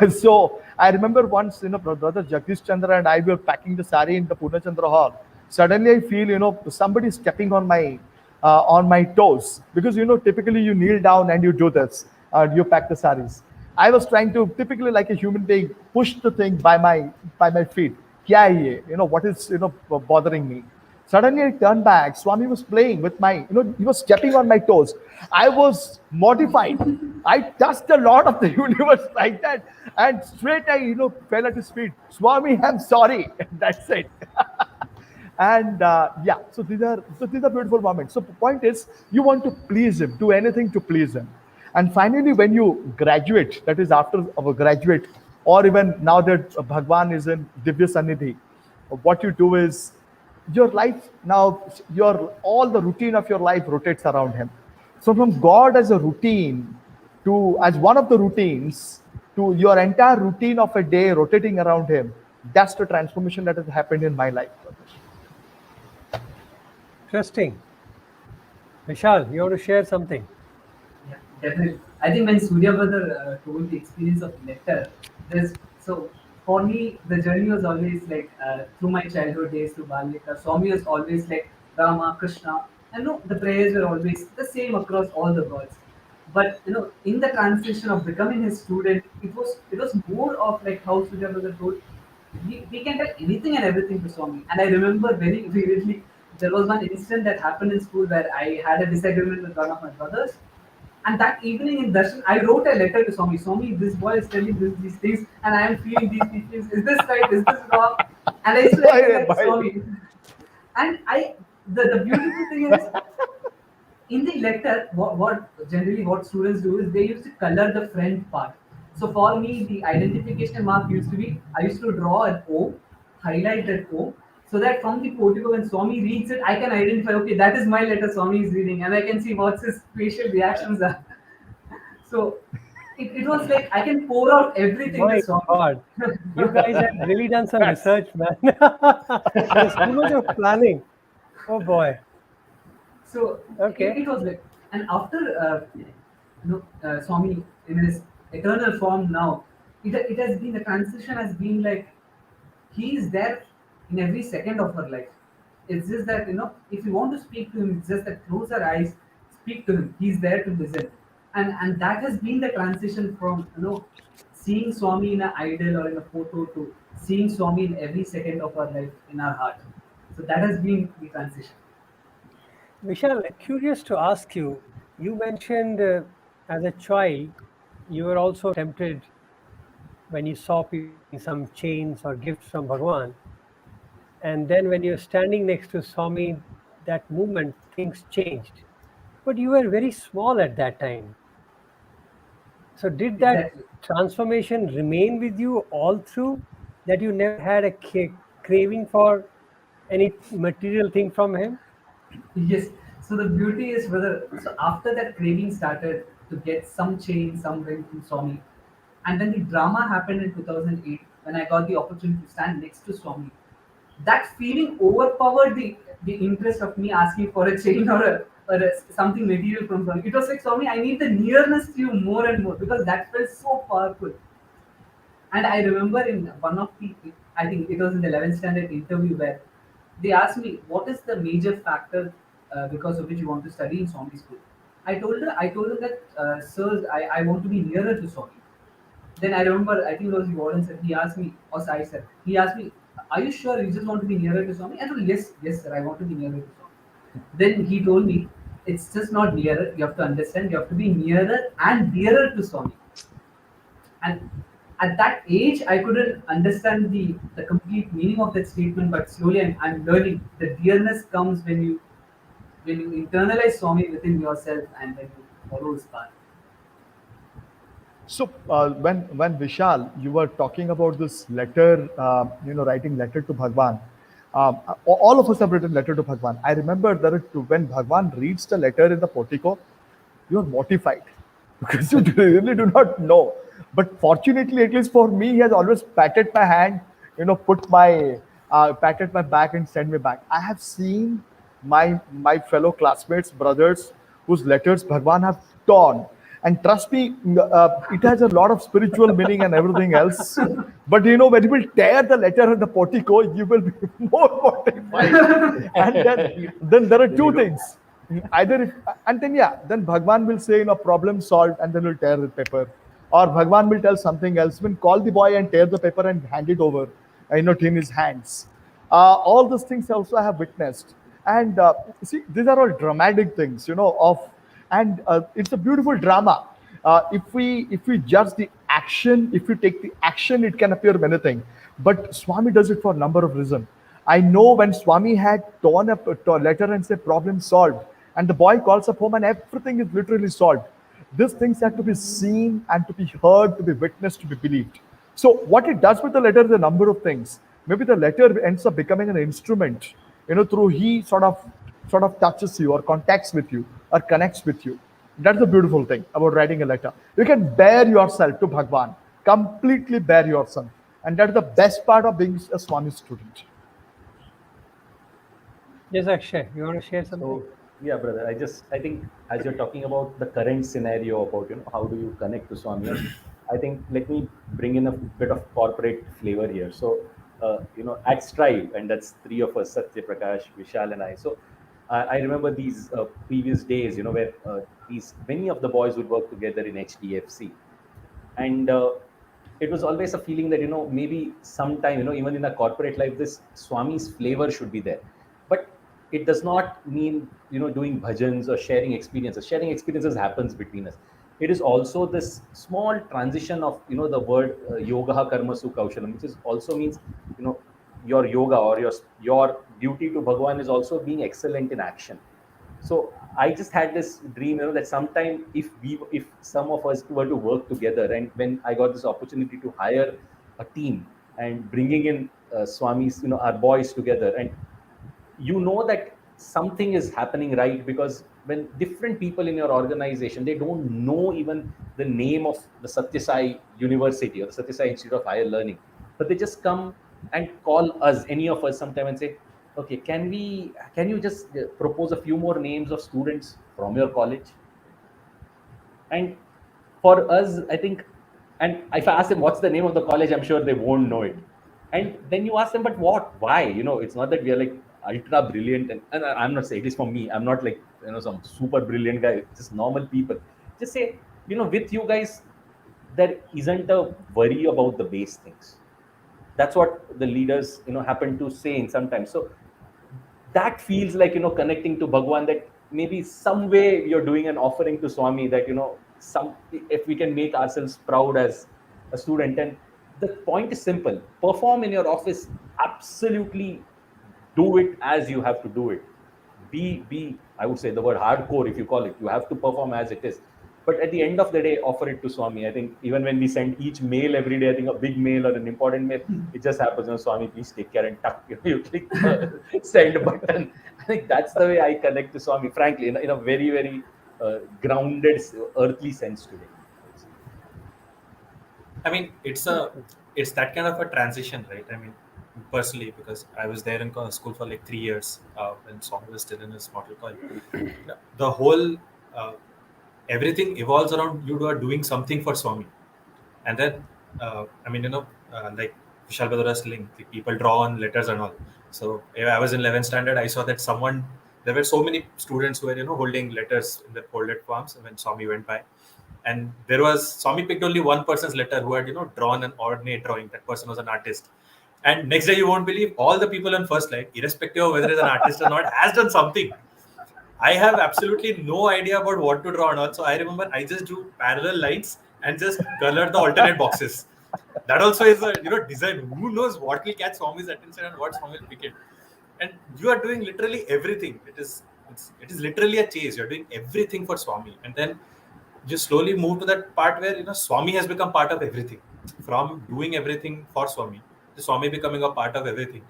So I remember once, brother Jagdish Chandra and I were packing the sari in the Pune Chandra hall. Suddenly, I feel, somebody stepping on my toes, because typically you kneel down and you do this, you pack the saris. I was trying to, typically like a human being, push the thing by my feet. Kya hai ye? What is bothering me? Suddenly I turned back. Swami was playing with he was stepping on my toes. I was mortified. I touched a lot of the universe like that, and straight I fell at his feet. Swami, I'm sorry. That's it. And yeah, so these are beautiful moments. So the point is, you want to please him, do anything to please him. And finally, when you graduate, that is after our graduate, or even now that Bhagwan is in Divya Sannidhi, what you do is, your life now, all the routine of your life rotates around him. So from God as a routine to as one of the routines to your entire routine of a day rotating around him, that's the transformation that has happened in my life. Interesting. Vishal, you want to share something? Yeah, definitely. I think when Surya brother told the experience of letter, so for me the journey was always like through my childhood days to Balika. Swami was always like Rama, Krishna, and the prayers were always the same across all the gods. But in the transition of becoming his student, it was more of like how Surya brother told. We can tell anything and everything to Swami. And I remember very vividly there was one incident that happened in school where I had a disagreement with one of my brothers. And that evening in Darshan, I wrote a letter to Swami. Swami, this boy is telling these things, and I am feeling these things. Is this right? Is this wrong? And I used to write that to Swami. And the beautiful thing is, in the letter, what students do is they used to color the front part. So for me, the identification mark used to be, I used to draw an O, highlight that O, so that from the portico when Swami reads it, I can identify, okay, that is my letter Swami is reading, and I can see what his facial reactions are. So it was like I can pour out everything My to Swami. God, you guys have really done some research, man. There's too much of planning. Oh boy. So Okay. it was like, and after Swami in his eternal form now, it has been the transition has been like he is there in every second of her life. It's just that if you want to speak to him, it's just that close our eyes, speak to him. He's there to listen, and that has been the transition from seeing Swami in an idol or in a photo to seeing Swami in every second of our life in our heart. So that has been the transition. Vishal, curious to ask you, you mentioned as a child, you were also tempted when you saw people getting some chains or gifts from Bhagwan. And then when you're standing next to Swami, that moment, things changed. But you were very small at that time. So did that Exactly. transformation remain with you all through, that you never had a craving for any material thing from him? Yes. So the beauty is whether so after that craving started to get some change, some ring from Swami, and then the drama happened in 2008 when I got the opportunity to stand next to Swami. That feeling overpowered the interest of me asking for a chain or something material from Swami. It was like Swami, I need the nearness to you more and more because that felt so powerful. And I remember in one of I think it was in the 11th standard interview where they asked me, what is the major factor because of which you want to study in Swami school? I told them that, sir, I want to be nearer to Swami. Then I remember, I think it was the warden said, he asked me, or I said, he asked me, are you sure you just want to be nearer to Swami? I told, yes, yes, sir, I want to be nearer to Swami. Then he told me, it's just not nearer. You have to understand, you have to be nearer and dearer to Swami. And at that age, I couldn't understand the complete meaning of that statement, but slowly I'm learning. The dearness comes when you internalize Swami within yourself and when you follow his path. So when Vishal, you were talking about this letter, writing letter to Bhagwan. All of us have written letter to Bhagwan. I remember that when Bhagwan reads the letter in the portico, you are mortified because you really do not know. But fortunately, at least for me, he has always patted my hand, patted my back and sent me back. I have seen my fellow classmates, brothers, whose letters Bhagwan have torn. And trust me, it has a lot of spiritual meaning and everything else. But when you will tear the letter in the portico, you will be more mortified. And then there are two things. Either if, and then then Bhagwan will say, problem solved, and then we'll tear the paper. Or Bhagwan will tell something else. When call the boy and tear the paper and hand it over, in his hands. All those things also I have witnessed. And see, these are all dramatic things, and it's a beautiful drama. If we judge the action, if you take the action, it can appear anything. But Swami does it for a number of reasons. I know when Swami had torn up a letter and said problem solved, and the boy calls up home and everything is literally solved. These things have to be seen and to be heard, to be witnessed, to be believed. So what it does with the letter is a number of things. Maybe the letter ends up becoming an instrument, through he sort of touches you or contacts with you or connects with you. That's the beautiful thing about writing a letter. You can bare yourself to Bhagwan, completely bare yourself. And that's the best part of being a Swami student. Yes, Akshay, you want to share something? So yeah, brother. I think as you're talking about the current scenario about how do you connect to Swami, I think let me bring in a bit of corporate flavor here. So at Strive, and that's three of us: SatyaPrakash, Vishal, and I. So I remember these previous days, where these many of the boys would work together in HDFC, and it was always a feeling that maybe sometime even in a corporate life this Swami's flavor should be there, but it does not mean doing bhajans or sharing experiences happens between us. It is also this small transition of the word yoga karmasu kaushalam, which is also means your yoga or your duty to Bhagwan is also being excellent in action. So I just had this dream, that sometime if some of us were to work together, and when I got this opportunity to hire a team and bringing in Swamis, our boys together, and that something is happening right, because when different people in your organization, they don't know even the name of the Satyasai University or the Satyasai Institute of Higher Learning, but they just come and call us, any of us, sometime and say, okay, can you just propose a few more names of students from your college? And for us, I think, and if I ask them what's the name of the college, I'm sure they won't know it. And then you ask them, but what? Why? It's not that we are like ultra brilliant, and I'm not saying, at least for me, I'm not like some super brilliant guy. Just normal people. Just say, with you guys, there isn't a worry about the base things. That's what the leaders happen to say in sometimes. So that feels like connecting to Bhagwan, that maybe some way you're doing an offering to Swami, that some, if we can make ourselves proud as a student. And the point is simple: perform in your office, absolutely do it as you have to do it. Be I would say the word hardcore, if you call it. You have to perform as it is. But at the end of the day, offer it to Swami. I think even when we send each mail every day, I think a big mail or an important mail, it just happens, Swami, please take care, and tuck, you click the send button. I think that's the way I connect to Swami, frankly, in a very, very grounded, earthly sense today. I mean, it's that kind of a transition, right? I mean, personally, because I was there in school for like 3 years when Swami was still in his model college. The whole everything evolves around you are doing something for Swami, and then I mean, like Vishal Badura's link, the people draw on letters and all. So I was in 11th standard. I saw that there were so many students who were holding letters in their folded palms when Swami went by. And there was Swami picked only one person's letter who had drawn an ordinate drawing. That person was an artist, And next day, you won't believe all the people on first line, irrespective of whether it's an artist or not, has done something. I have absolutely no idea about what to draw and all. So I remember I just drew parallel lines and just colored the alternate boxes. That also is a design. Who knows what will catch Swami's attention and what Swami will pick it. And you are doing literally everything. It is literally a chase. You're doing everything for Swami. And then you slowly move to that part where Swami has become part of everything. From doing everything for Swami to Swami becoming a part of everything.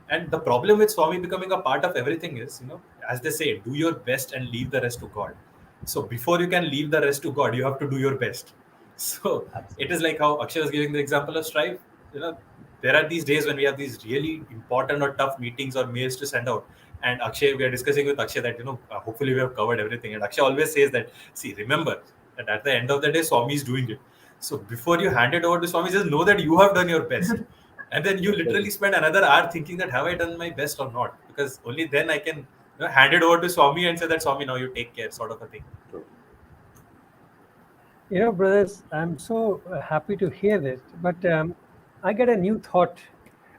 And the problem with Swami becoming a part of everything is, as they say, do your best and leave the rest to God. So before you can leave the rest to God, you have to do your best. So it is like how Akshay was giving the example of Strive. There are these days when we have these really important or tough meetings or mails to send out. And Akshay, we are discussing with Akshay that, hopefully we have covered everything. And Akshay always says that, see, remember that at the end of the day, Swami is doing it. So before you hand it over to Swami, just know that you have done your best. And then you literally spend another hour thinking that have I done my best or not? Because only then I can hand it over to Swami and say that Swami, now you take care, sort of a thing. Brothers, I'm so happy to hear this, but I get a new thought.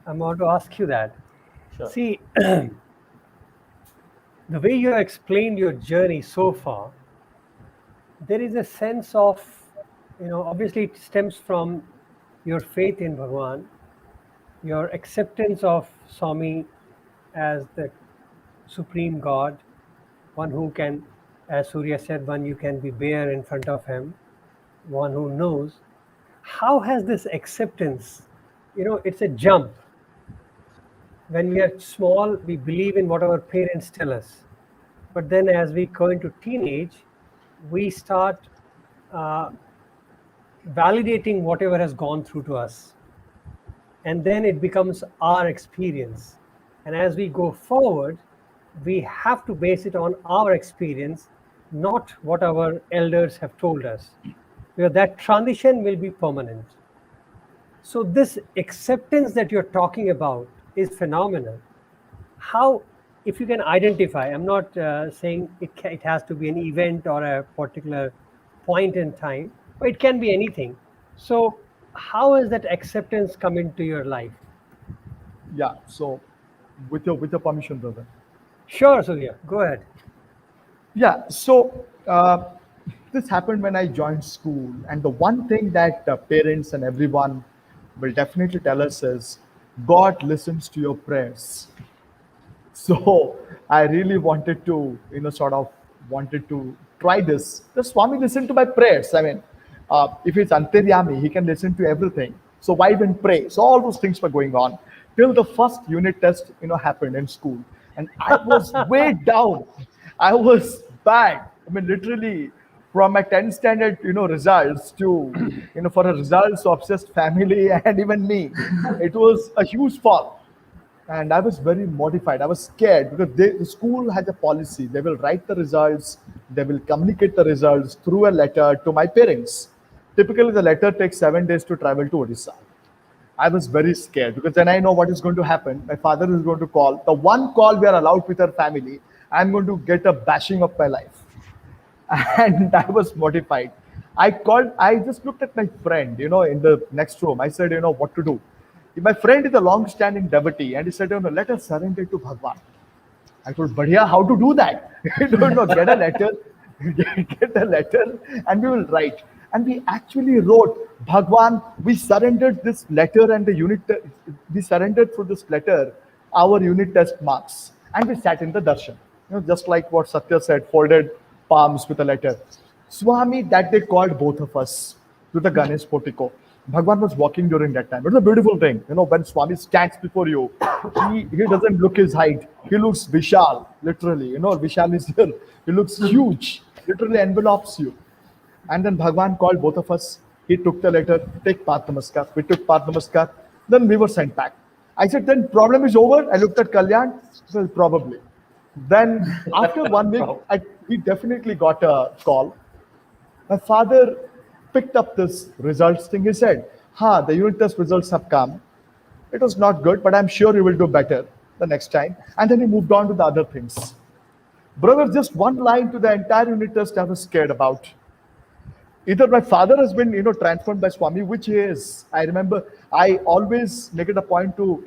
I'm about to ask you that. Sure. See, the way you have explained your journey so far, there is a sense of, obviously it stems from your faith in Bhagwan, your acceptance of Swami as the supreme God, one who can, as Surya said, one you can be bare in front of him, one who knows. How has this acceptance, it's a jump. When we are small, we believe in what our parents tell us. But then as we go into teenage, we start validating whatever has gone through to us. And then it becomes our experience. And as we go forward, we have to base it on our experience, not what our elders have told us. Because that transition will be permanent. So this acceptance that you're talking about is phenomenal. How, if you can identify, I'm not saying it has to be an event or a particular point in time, but it can be anything. So how has that acceptance come into your life? Yeah. So, with your permission, brother. Sure, Surya, go ahead. Yeah. So this happened when I joined school, and the one thing that parents and everyone will definitely tell us is, God listens to your prayers. So I really wanted to, sort of wanted to try this. The Swami listened to my prayers. I mean, if it's Antaryami, he can listen to everything. So why even pray? So all those things were going on till the first unit test, happened in school, and I was way down. I was bad. I mean, literally, from my 10th standard, results to, for a results obsessed family and even me, it was a huge fall. And I was very mortified. I was scared because the school had a policy. They will write the results, they will communicate the results through a letter to my parents. Typically, the letter takes 7 days to travel to Odisha. I was very scared because then I know what is going to happen. My father is going to call. The one call we are allowed with our family, I'm going to get a bashing of my life. And I was mortified. I just looked at my friend, in the next room. I said, what to do. My friend is a long-standing devotee, and he said, let us surrender to Bhagwan. I told, Badhiya, how to do that? I don't know, get a letter, get a letter, and we will write. And we actually wrote, Bhagwan, we surrendered this letter and we surrendered through this letter our unit test marks. And we sat in the Darshan. Just like what Satya said, folded palms with a letter. Swami that day called both of us to the Ganesh portico. Bhagwan was walking during that time. It's a beautiful thing. When Swami stands before you, he doesn't look his height. He looks Vishal, literally. Vishal is here. He looks huge, literally envelopes you. And then Bhagwan called both of us. He took the letter, take Path Namaskar. We took Path Namaskar. Then we were sent back. I said, then problem is over. I looked at Kalyan. Well, probably. Then after 1 week, we definitely got a call. My father picked up this results thing. He said, the unit test results have come. It was not good, but I'm sure you will do better the next time. And then he moved on to the other things. Brother, just one line to the entire unit test I was scared about. either my father has been transformed by Swami, which is, I remember, I always make it a point to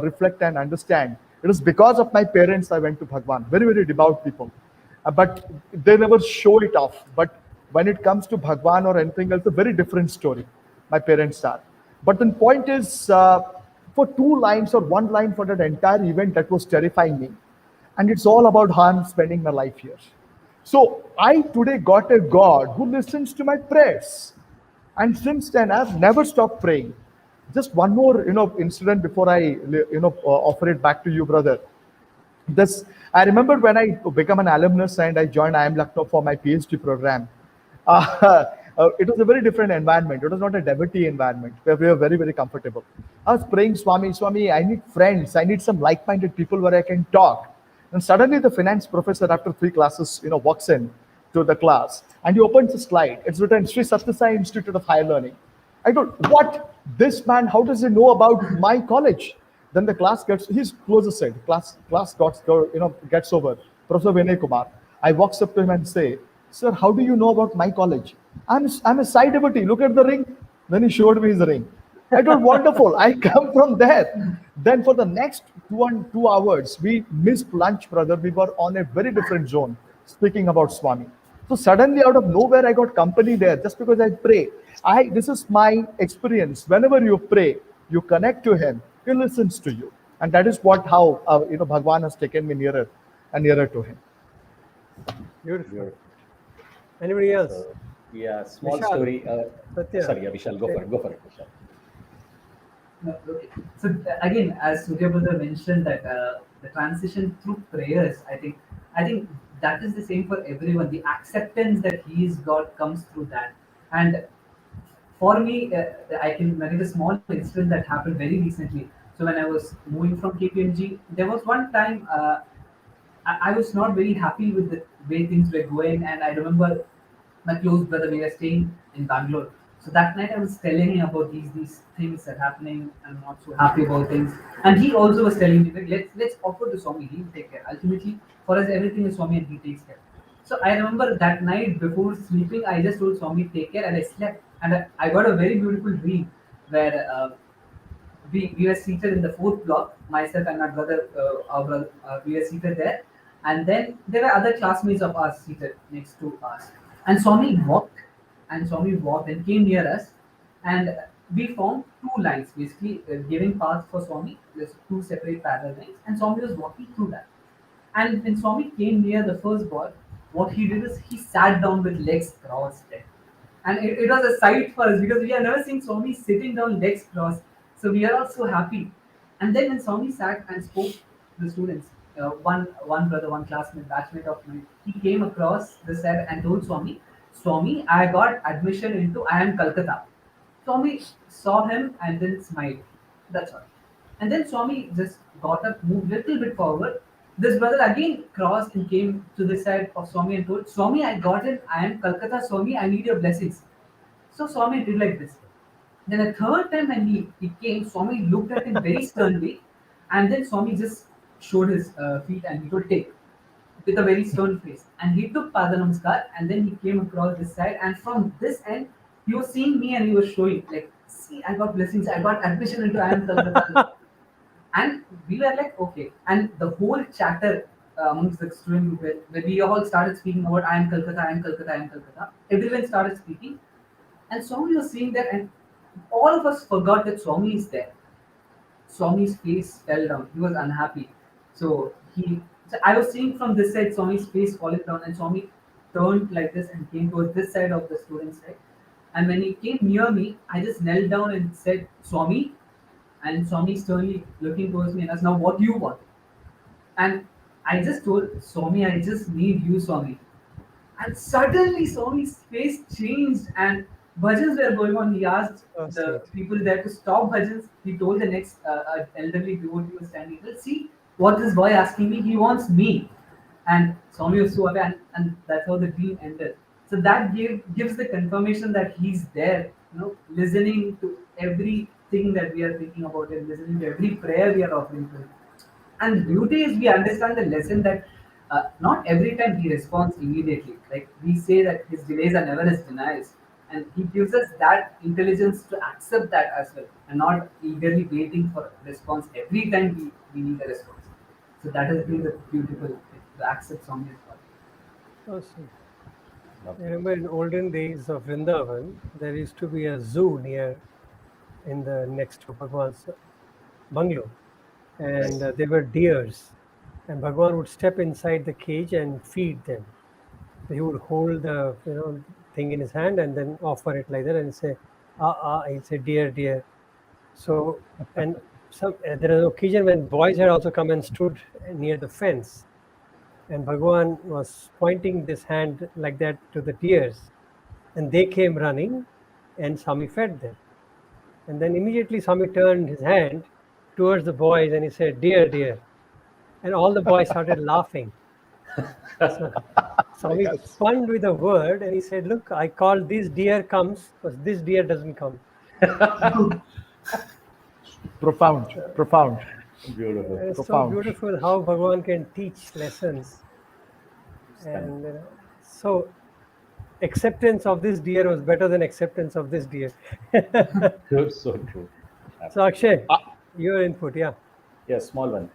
reflect and understand. It is because of my parents I went to Bhagwan. Very, very devout people. But they never show it off. But when it comes to Bhagwan or anything else, a very different story. My parents are. But the point is, for two lines or one line for that entire event, that was terrifying me. And it's all about how I'm spending my life here. So I today got a God who listens to my prayers. And since then, I've never stopped praying. Just one more, incident before I, offer it back to you, brother. This I remember when I became an alumnus and I joined IIM Lucknow for my PhD program. It was a very different environment. It was not a devotee environment where we were very, very comfortable. I was praying, Swami, Swami, I need friends. I need some like-minded people where I can talk. And suddenly the finance professor, after three classes, walks in to the class and he opens a slide. It's written Sri Satya Sai Institute of Higher Learning. I thought, what? This man, how does he know about my college? Then the class gets, he's closes it. Class gets over. Professor Vinay Kumar. I walks up to him and say, Sir, how do you know about my college? I'm a side devotee. Look at the ring. Then he showed me his ring. I thought, wonderful. I come from there. Then for the next 2 hours, we missed lunch, brother. We were on a very different zone, speaking about Swami. So suddenly, out of nowhere, I got company there just because I pray. This is my experience. Whenever you pray, you connect to Him. He listens to you, and that is how Bhagwan has taken me nearer and nearer to Him. Beautiful. Beautiful. Anybody else? Yeah, small Vishal. story. Satya. Sorry, yeah, Vishal, go for it. Go for it, Vishal. No, okay. So again, as Surya brother mentioned that the transition through prayers, I think that is the same for everyone. The acceptance that he's got comes through that. And for me, I can narrate a small incident that happened very recently. So when I was moving from KPMG, there was one time I was not very happy with the way things were going, and I remember my close brother, we were staying in Bangalore. So that night I was telling him about these things that are happening. I'm not so happy about things, and he also was telling me that let's offer to Swami. He'll take care. Ultimately, for us, everything is Swami, and he takes care. So I remember that night before sleeping, I just told Swami take care, and I slept, and I got a very beautiful dream where. We were seated in the fourth block, myself and my brother, our brother, we were seated there. And then there were other classmates of ours seated next to us. And Swami walked and came near us. And we formed two lines, basically giving path for Swami. There's two separate parallel lines. And Swami was walking through that. And when Swami came near the first ball, what he did is he sat down with legs crossed. And it was a sight for us because we have never seen Swami sitting down legs crossed. So we are all so happy. And then when Swami sat and spoke to the students, one brother, one classmate, batchmate of mine, he came across the set and told Swami, Swami, I got admission into IIM Calcutta. Swami saw him and then smiled. That's all. And then Swami just got up, moved little bit forward. This brother again crossed and came to the side of Swami and told, Swami, I got in IIM Calcutta. Swami, I need your blessings. So Swami did like this. Then a third time when he came, Swami looked at him very sternly, and then Swami just showed his feet and he told take with a very stern face. And he took Pada Namaskar and then he came across this side. And from this end, he was seeing me and he was showing, like, see, I got blessings, I got admission into IIM Calcutta. And we were like, okay. And the whole chatter amongst the student group, where we all started speaking about IIM Calcutta, IIM Calcutta, IIM Calcutta, everyone started speaking. And Swami was seeing that, and all of us forgot that Swami is there. Swami's face fell down. He was unhappy. So I was seeing from this side Swami's face falling down, and Swami turned like this and came towards this side of the student's side. And when he came near me, I just knelt down and said, Swami. And Swami sternly looking towards me and asked, now what do you want? And I just told Swami, I just need you, Swami. And suddenly Swami's face changed and bhajans were going on. He asked Oh, the sweet. people there to stop bhajans. He told the next elderly devotee was standing there, see what this boy asking me, he wants me. And Swami was so happy, and that's how the dream ended. So that gives the confirmation that he's there, listening to everything that we are thinking about him, listening to every prayer we are offering to him. And the beauty is we understand the lesson that not every time he responds immediately. Like we say that his delays are never his denials. and he gives us that intelligence to accept that as well, and not eagerly waiting for a response every time we need a response. So that has been the beautiful thing, to accept Swami as well. Awesome. I remember in olden days of Vrindavan, there used to be a zoo near in the next to Bhagwan's bungalow, and there were deers, and Bhagwan would step inside the cage and feed them. So he would hold the thing in his hand and then offer it like that and say, ah ah, he'll say deer deer. So and there was an occasion when boys had also come and stood near the fence, and Bhagwan was pointing this hand like that to the deers, and they came running, and Swami fed them. And then immediately Swami turned his hand towards the boys and he said, deer, deer. And all the boys started laughing. So Swami spun with a word and he said, look, I call this deer comes, but this deer doesn't come. Profound. Beautiful. And it's so Profound. beautiful how Bhagwan can teach lessons. And so acceptance of this deer was better than acceptance of this deer. Good, so true. So Akshay, your input, yeah. Yeah, small one.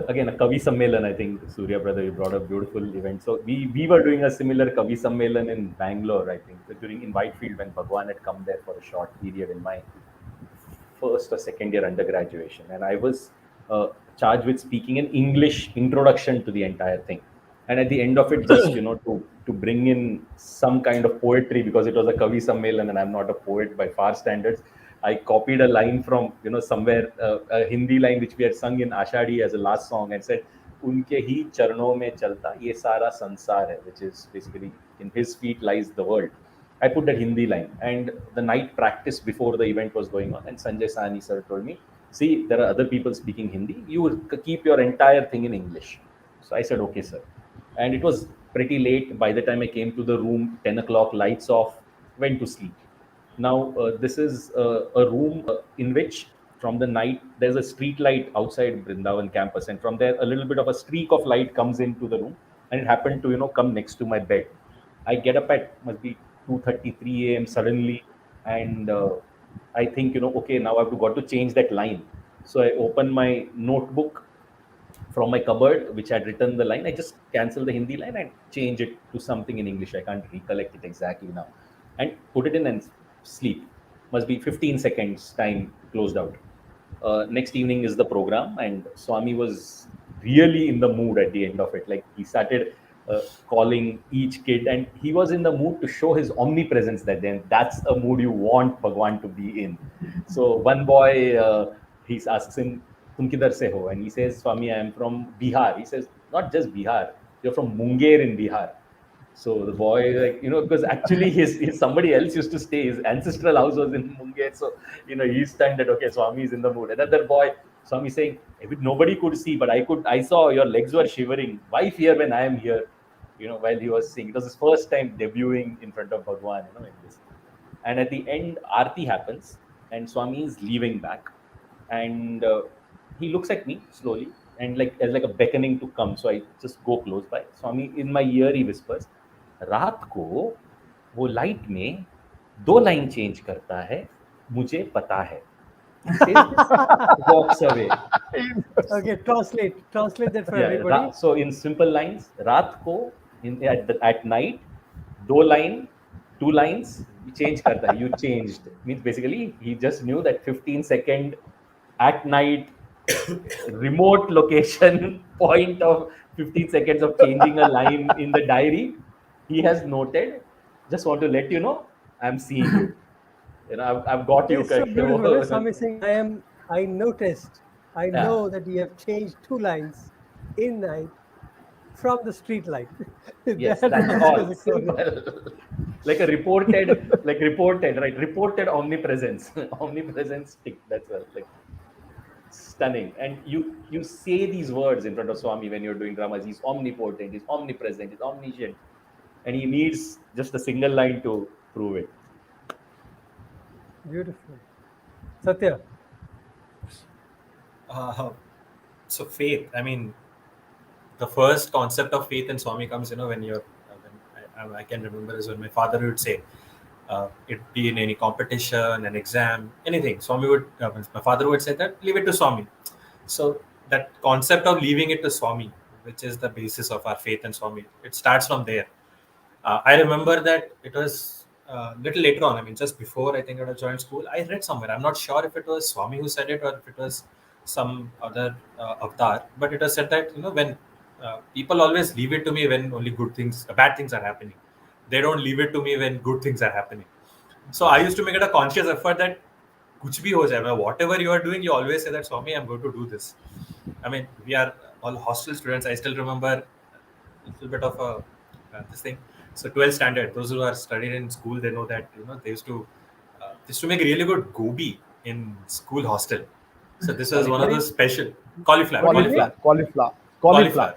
Again, a Kavi Sammelan, I think, Surya brother, you brought up beautiful event. So we were doing a similar Kavi Sammelan in Bangalore, I think, in Whitefield when Bhagwan had come there for a short period in my first or second year undergraduation. And I was charged with speaking an English introduction to the entire thing. And at the end of it, just, to bring in some kind of poetry, because it was a Kavi Sammelan and I'm not a poet by far standards, I copied a line from, somewhere, a Hindi line which we had sung in Ashadi as a last song and said, Unke hi charnon mein chalta ye sara sansar hai, which is basically, in his feet lies the world. I put that Hindi line, and the night practice before the event was going on, and Sanjay Sani sir told me, see, there are other people speaking Hindi, you keep your entire thing in English. So I said, okay, sir. And it was pretty late. By the time I came to the room, 10 o'clock, lights off, went to sleep. Now, this is a room in which from the night, there's a street light outside Brindavan campus. And from there, a little bit of a streak of light comes into the room. And it happened to, come next to my bed. I get up at, must be 2:33 a.m. suddenly. And I think, okay, now I've got to change that line. So I open my notebook from my cupboard, which had written the line. I just cancel the Hindi line and change it to something in English. I can't recollect it exactly now. And put it in and sleep. Must be 15 seconds time closed out. Next evening is the program, and Swami was really in the mood at the end of it. Like he started calling each kid, and he was in the mood to show his omnipresence that then. That's a mood you want Bhagwan to be in. So one boy, he asks him, Tum kidhar se ho? And he says, Swami, I am from Bihar. He says, not just Bihar, you're from Munger in Bihar. So the boy, like, because actually his somebody else used to stay, his ancestral house was in Munger. So, he's stunned that, okay, Swami is in the mood. Another boy, Swami saying, nobody could see, but I saw your legs were shivering. Why fear when I am here? While he was singing. It was his first time debuting in front of Bhagwan, in this. And at the end, Aarti happens, and Swami is leaving back. And he looks at me slowly, and as a beckoning to come. So I just go close by. Swami, in my ear, he whispers, रात को वो light में 2 line change करता है, मुझे पता है. Walks away. Okay, translate that for everybody. So in simple lines, रात को at night 2 lines change करता है. You changed means basically he just knew that 15-second at night remote location point of 15 seconds of changing a line in the diary. He has noted. Just want to let you know, I'm seeing you. I've got you. It's so beautiful. Swami saying, I noticed. I know that you have changed 2 lines in night from the street light. Yes, that's all. Like a reported, right? Reported omnipresence. Omnipresence tick. That's well. Like stunning. And you say these words in front of Swami when you're doing dramas. He's omnipotent. He's omnipresent. He's omniscient. And he needs just a single line to prove it. Beautiful. Satya. So faith, I mean, the first concept of faith in Swami comes, when you're, I can remember is when my father would say, it be in any competition, an exam, anything. Swami would, my father would say that leave it to Swami. So that concept of leaving it to Swami, which is the basis of our faith in Swami, it starts from there. I remember that it was a little later on. I mean, just before I think I had joined school, I read somewhere. I'm not sure if it was Swami who said it or if it was some other avatar, but it was said that when people always leave it to me when only good things, bad things are happening. They don't leave it to me when good things are happening. So I used to make it a conscious effort that kuch bhi ho jaye, whatever you are doing, you always say that Swami, I'm going to do this. I mean, we are all hostel students. I still remember a little bit of this thing. So 12th standard, those who are studied in school, they know that they used to make really good gobi in school hostel. So this was one of those special cauliflower, Cauliflower, cauliflower, cauliflower. cauliflower.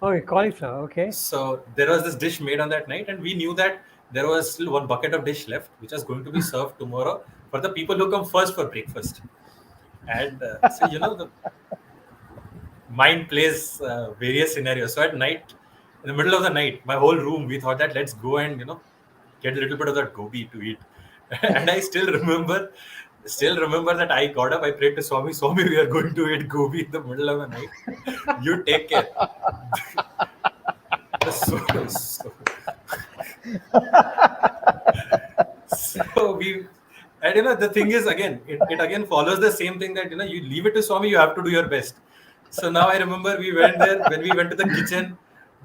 Oh, cauliflower. Okay. So there was this dish made on that night, and we knew that there was still one bucket of dish left, which was going to be served tomorrow for the people who come first for breakfast. And so the mind plays various scenarios. So at night, in the middle of the night, my whole room, we thought that let's go and get a little bit of that gobi to eat. And I still remember that I got up, I prayed to Swami, Swami, we are going to eat gobi in the middle of the night. You take care. so, so we, and the thing is, again, it again follows the same thing that you leave it to Swami, you have to do your best. So now I remember we went there. When we went to the kitchen,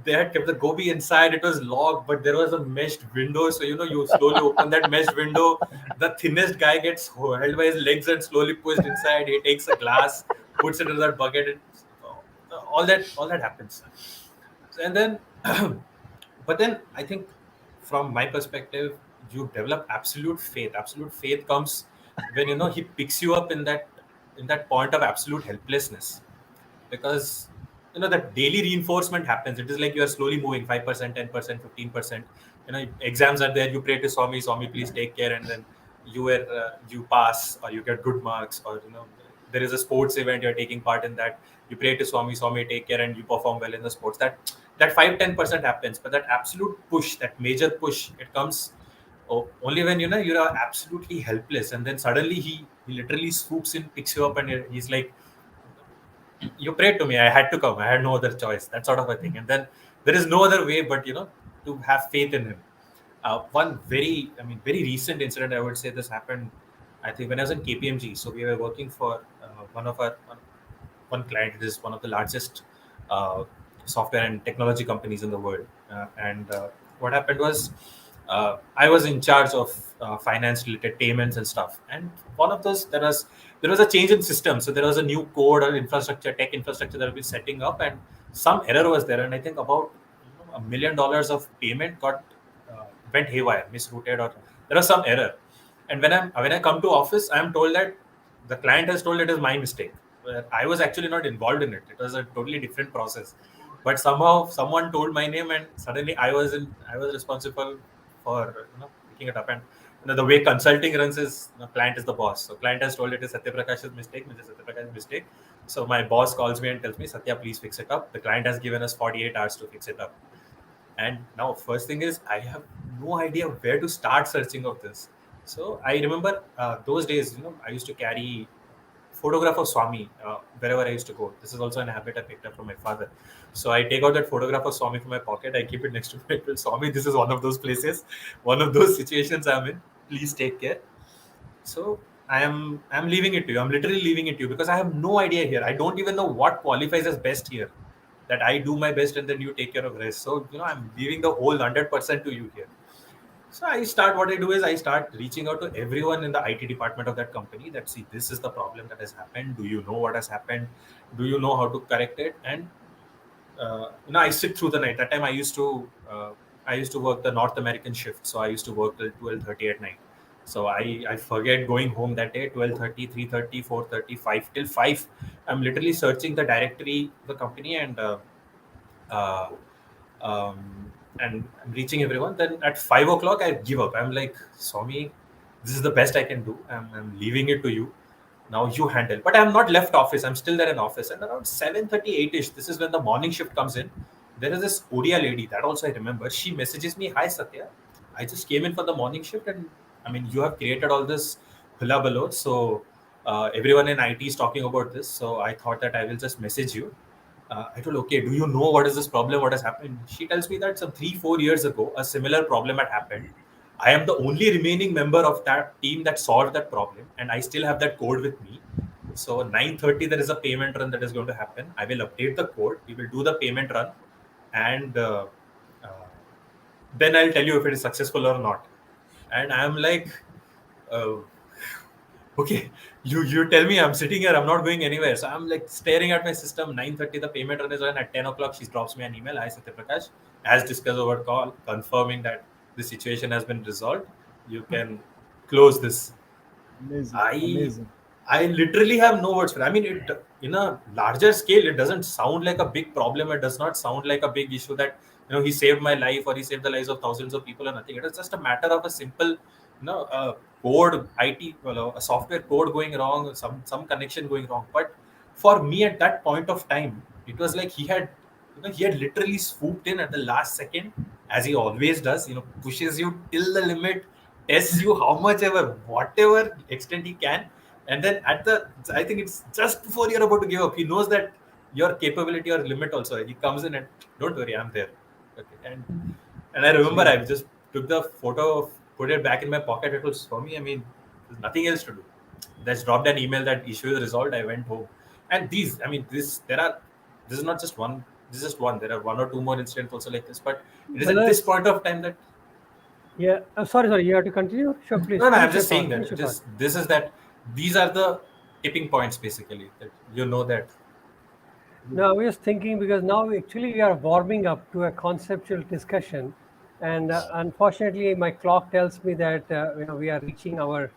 they had kept the gobi inside. It was locked, but there was a meshed window. So you slowly open that meshed window. The thinnest guy gets held by his legs and slowly pushed inside. He takes a glass, puts it in that bucket, and all that happens. And then, but then I think, from my perspective, you develop absolute faith. Absolute faith comes when he picks you up in that point of absolute helplessness, because that daily reinforcement happens. It is like you are slowly moving 5%, 10%, 15%. Exams are there, you pray to Swami, Swami, please take care, and then you pass or you get good marks, or there is a sports event, you're taking part in that, you pray to Swami, Swami, take care, and you perform well in the sports. That 5-10% happens, but that absolute push, that major push, it comes only when you are absolutely helpless, and then suddenly he literally swoops in, picks you up, and he's like, you prayed to me, I had to come, I had no other choice, that sort of a thing. And then there is no other way but to have faith in him. One very recent incident, I would say, this happened, I think, when I was in KPMG. So we were working for one client. It is one of the largest software and technology companies in the world. And what happened was, I was in charge of finance related payments and stuff. And one of those, there was a change in system. So there was a new code or tech infrastructure that we setting up, and some error was there. And I think about $1 million of payment went haywire, misrouted, or there was some error. And when I come to office, I am told that the client has told it is my mistake. I was actually not involved in it. It was a totally different process. But somehow someone told my name, and suddenly I was responsible for picking it up. And the way consulting runs is, client is the boss. So client has told it is SatyaPrakash's mistake, which is SatyaPrakash's mistake. So my boss calls me and tells me, Satya, please fix it up. The client has given us 48 hours to fix it up. And now, first thing is, I have no idea where to start searching of this. So I remember those days, I used to carry photograph of Swami wherever I used to go. This is also an habit I picked up from my father. So I take out that photograph of Swami from my pocket. I keep it next to me. I tell Swami, this is one of those places, one of those situations I'm in. Please take care. So I'm leaving it to you. I'm literally leaving it to you, because I have no idea here. I don't even know what qualifies as best here. That I do my best and then you take care of rest. So I'm leaving the whole 100% to you here. So what I do is I start reaching out to everyone in the IT department of that company, that, see, this is the problem that has happened. Do you know what has happened? Do you know how to correct it? And I sit through the night. That time I used to work the North American shift. So I used to work till 12:30 at night. So I forget going home that day, 12:30, 3:30, 4:30, 5 till 5. I'm literally searching the directory, the company, and I'm reaching everyone. Then at 5 o'clock, I give up. I'm like, Swami, this is the best I can do. I'm leaving it to you. Now you handle. But I'm not left office. I'm still there in office. And around 7:38ish, this is when the morning shift comes in. There is this Odia lady, that also I remember. She messages me, hi Satya, I just came in for the morning shift, and I mean, you have created all this hullabaloo. So everyone in IT is talking about this. So I thought that I will just message you. I told, okay, do you know what is this problem? What has happened? She tells me that some 3-4 years ago, a similar problem had happened. I am the only remaining member of that team that solved that problem, and I still have that code with me. So 9:30, there is a payment run that is going to happen. I will update the code. We will do the payment run, and uh, then I'll tell you if it is successful or not. And I'm like, uh, okay, you tell me. I'm sitting here. I'm not going anywhere. So I'm like staring at my system. 9:30, the payment run is on. At 10 o'clock, she drops me an email. Hi, SatyaPrakash, as discussed over call, confirming that the situation has been resolved. You can close this. Amazing, I amazing. I literally have no words for it. I mean, it in a larger scale, it doesn't sound like a big problem. It does not sound like a big issue that he saved my life or he saved the lives of thousands of people or nothing. It is just a matter of a simple, code, IT, a software code going wrong, some connection going wrong. But for me at that point of time, it was like he had literally swooped in at the last second, as he always does. Pushes you till the limit, tests you how much ever, whatever extent he can, and then I think it's just before you're about to give up, he knows that your capability or limit also. He comes in and, don't worry, I'm there. Okay, and I remember I just took the photo, put it back in my pocket. It was for me. I mean, there's nothing else to do. Just dropped an email that issue is resolved. I went home, and this is not just one. This is just one. There are one or two more incidents also like this, but it is at this Brothers, point of time that yeah. Sorry. You have to continue. Sure, please. no, no. I'm Finish your just saying thought. that Finish your thought. this is that these are the tipping points basically. That that. No, I was just thinking because now actually we are warming up to a conceptual discussion, and unfortunately my clock tells me that we are reaching our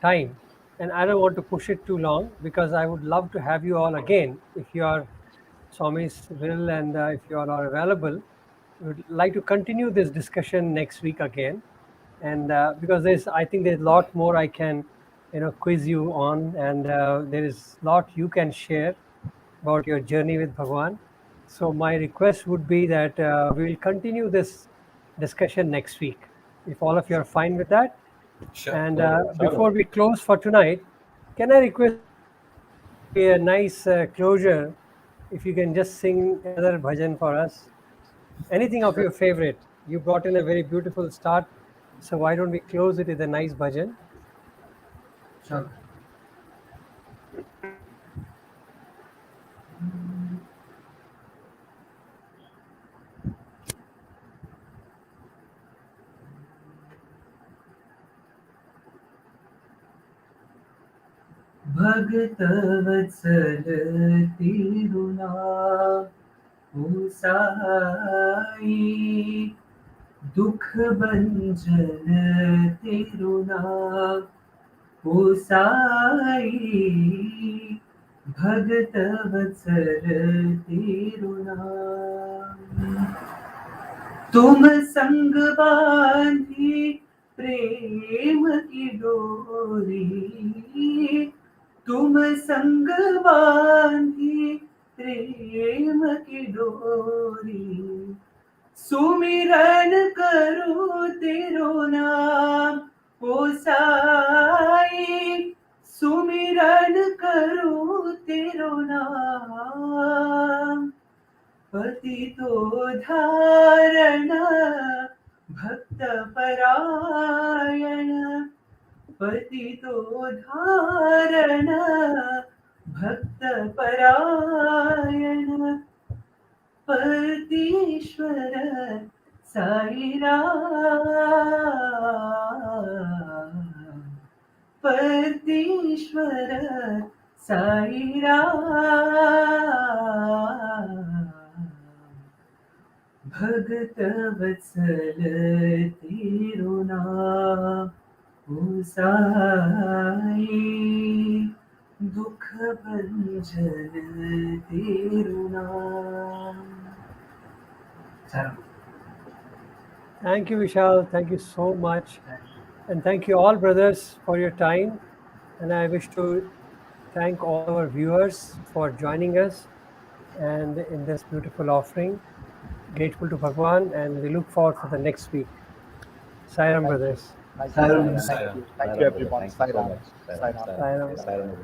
time, and I don't want to push it too long because I would love to have you all again if you are Swami's will and if you all are available. We would like to continue this discussion next week again, and because I think there's a lot more I can quiz you on, and there is a lot you can share about your journey with Bhagwan. So my request would be that we will continue this discussion next week, if all of you are fine with that. Sure. And Sure. before we close for tonight, can I request a nice closure? If you can just sing another bhajan for us, anything of your favorite. You brought in a very beautiful start, so why don't we close it with a nice bhajan? Sure. भगत वत्सल तिरुना उसाई दुख भंजन तिरुना उसाई भगत वत्सल तिरुना तुम संग बांधी प्रेम की डोरी तुम संग बांधी प्रेम की डोरी सुमिरन करो तेरो नाम ओ साई सुमिरन करो तेरो नाम पतितो धारण भक्त परायण पतितो धारण भक्त परायण परतीश्वर साई राम परतीश्वर साई राम भगत वत्सल तेरो नाम साई दुख भंजन तेरो नाम Thank you, Vishal. Thank you so much. And thank you all, brothers, for your time. And I wish to thank all our viewers for joining us and in this beautiful offering. Grateful to Bhagwan, and we look forward for the next week. Sairam, brothers. Nice to see Saram. you. Sayonara. Thank Sayonara. you. Thank you, Sayonara, brother. everyone. Thank you so Sayonara. much. Sayonara. Sayonara. Sayonara. Sayonara. Sayonara, everybody.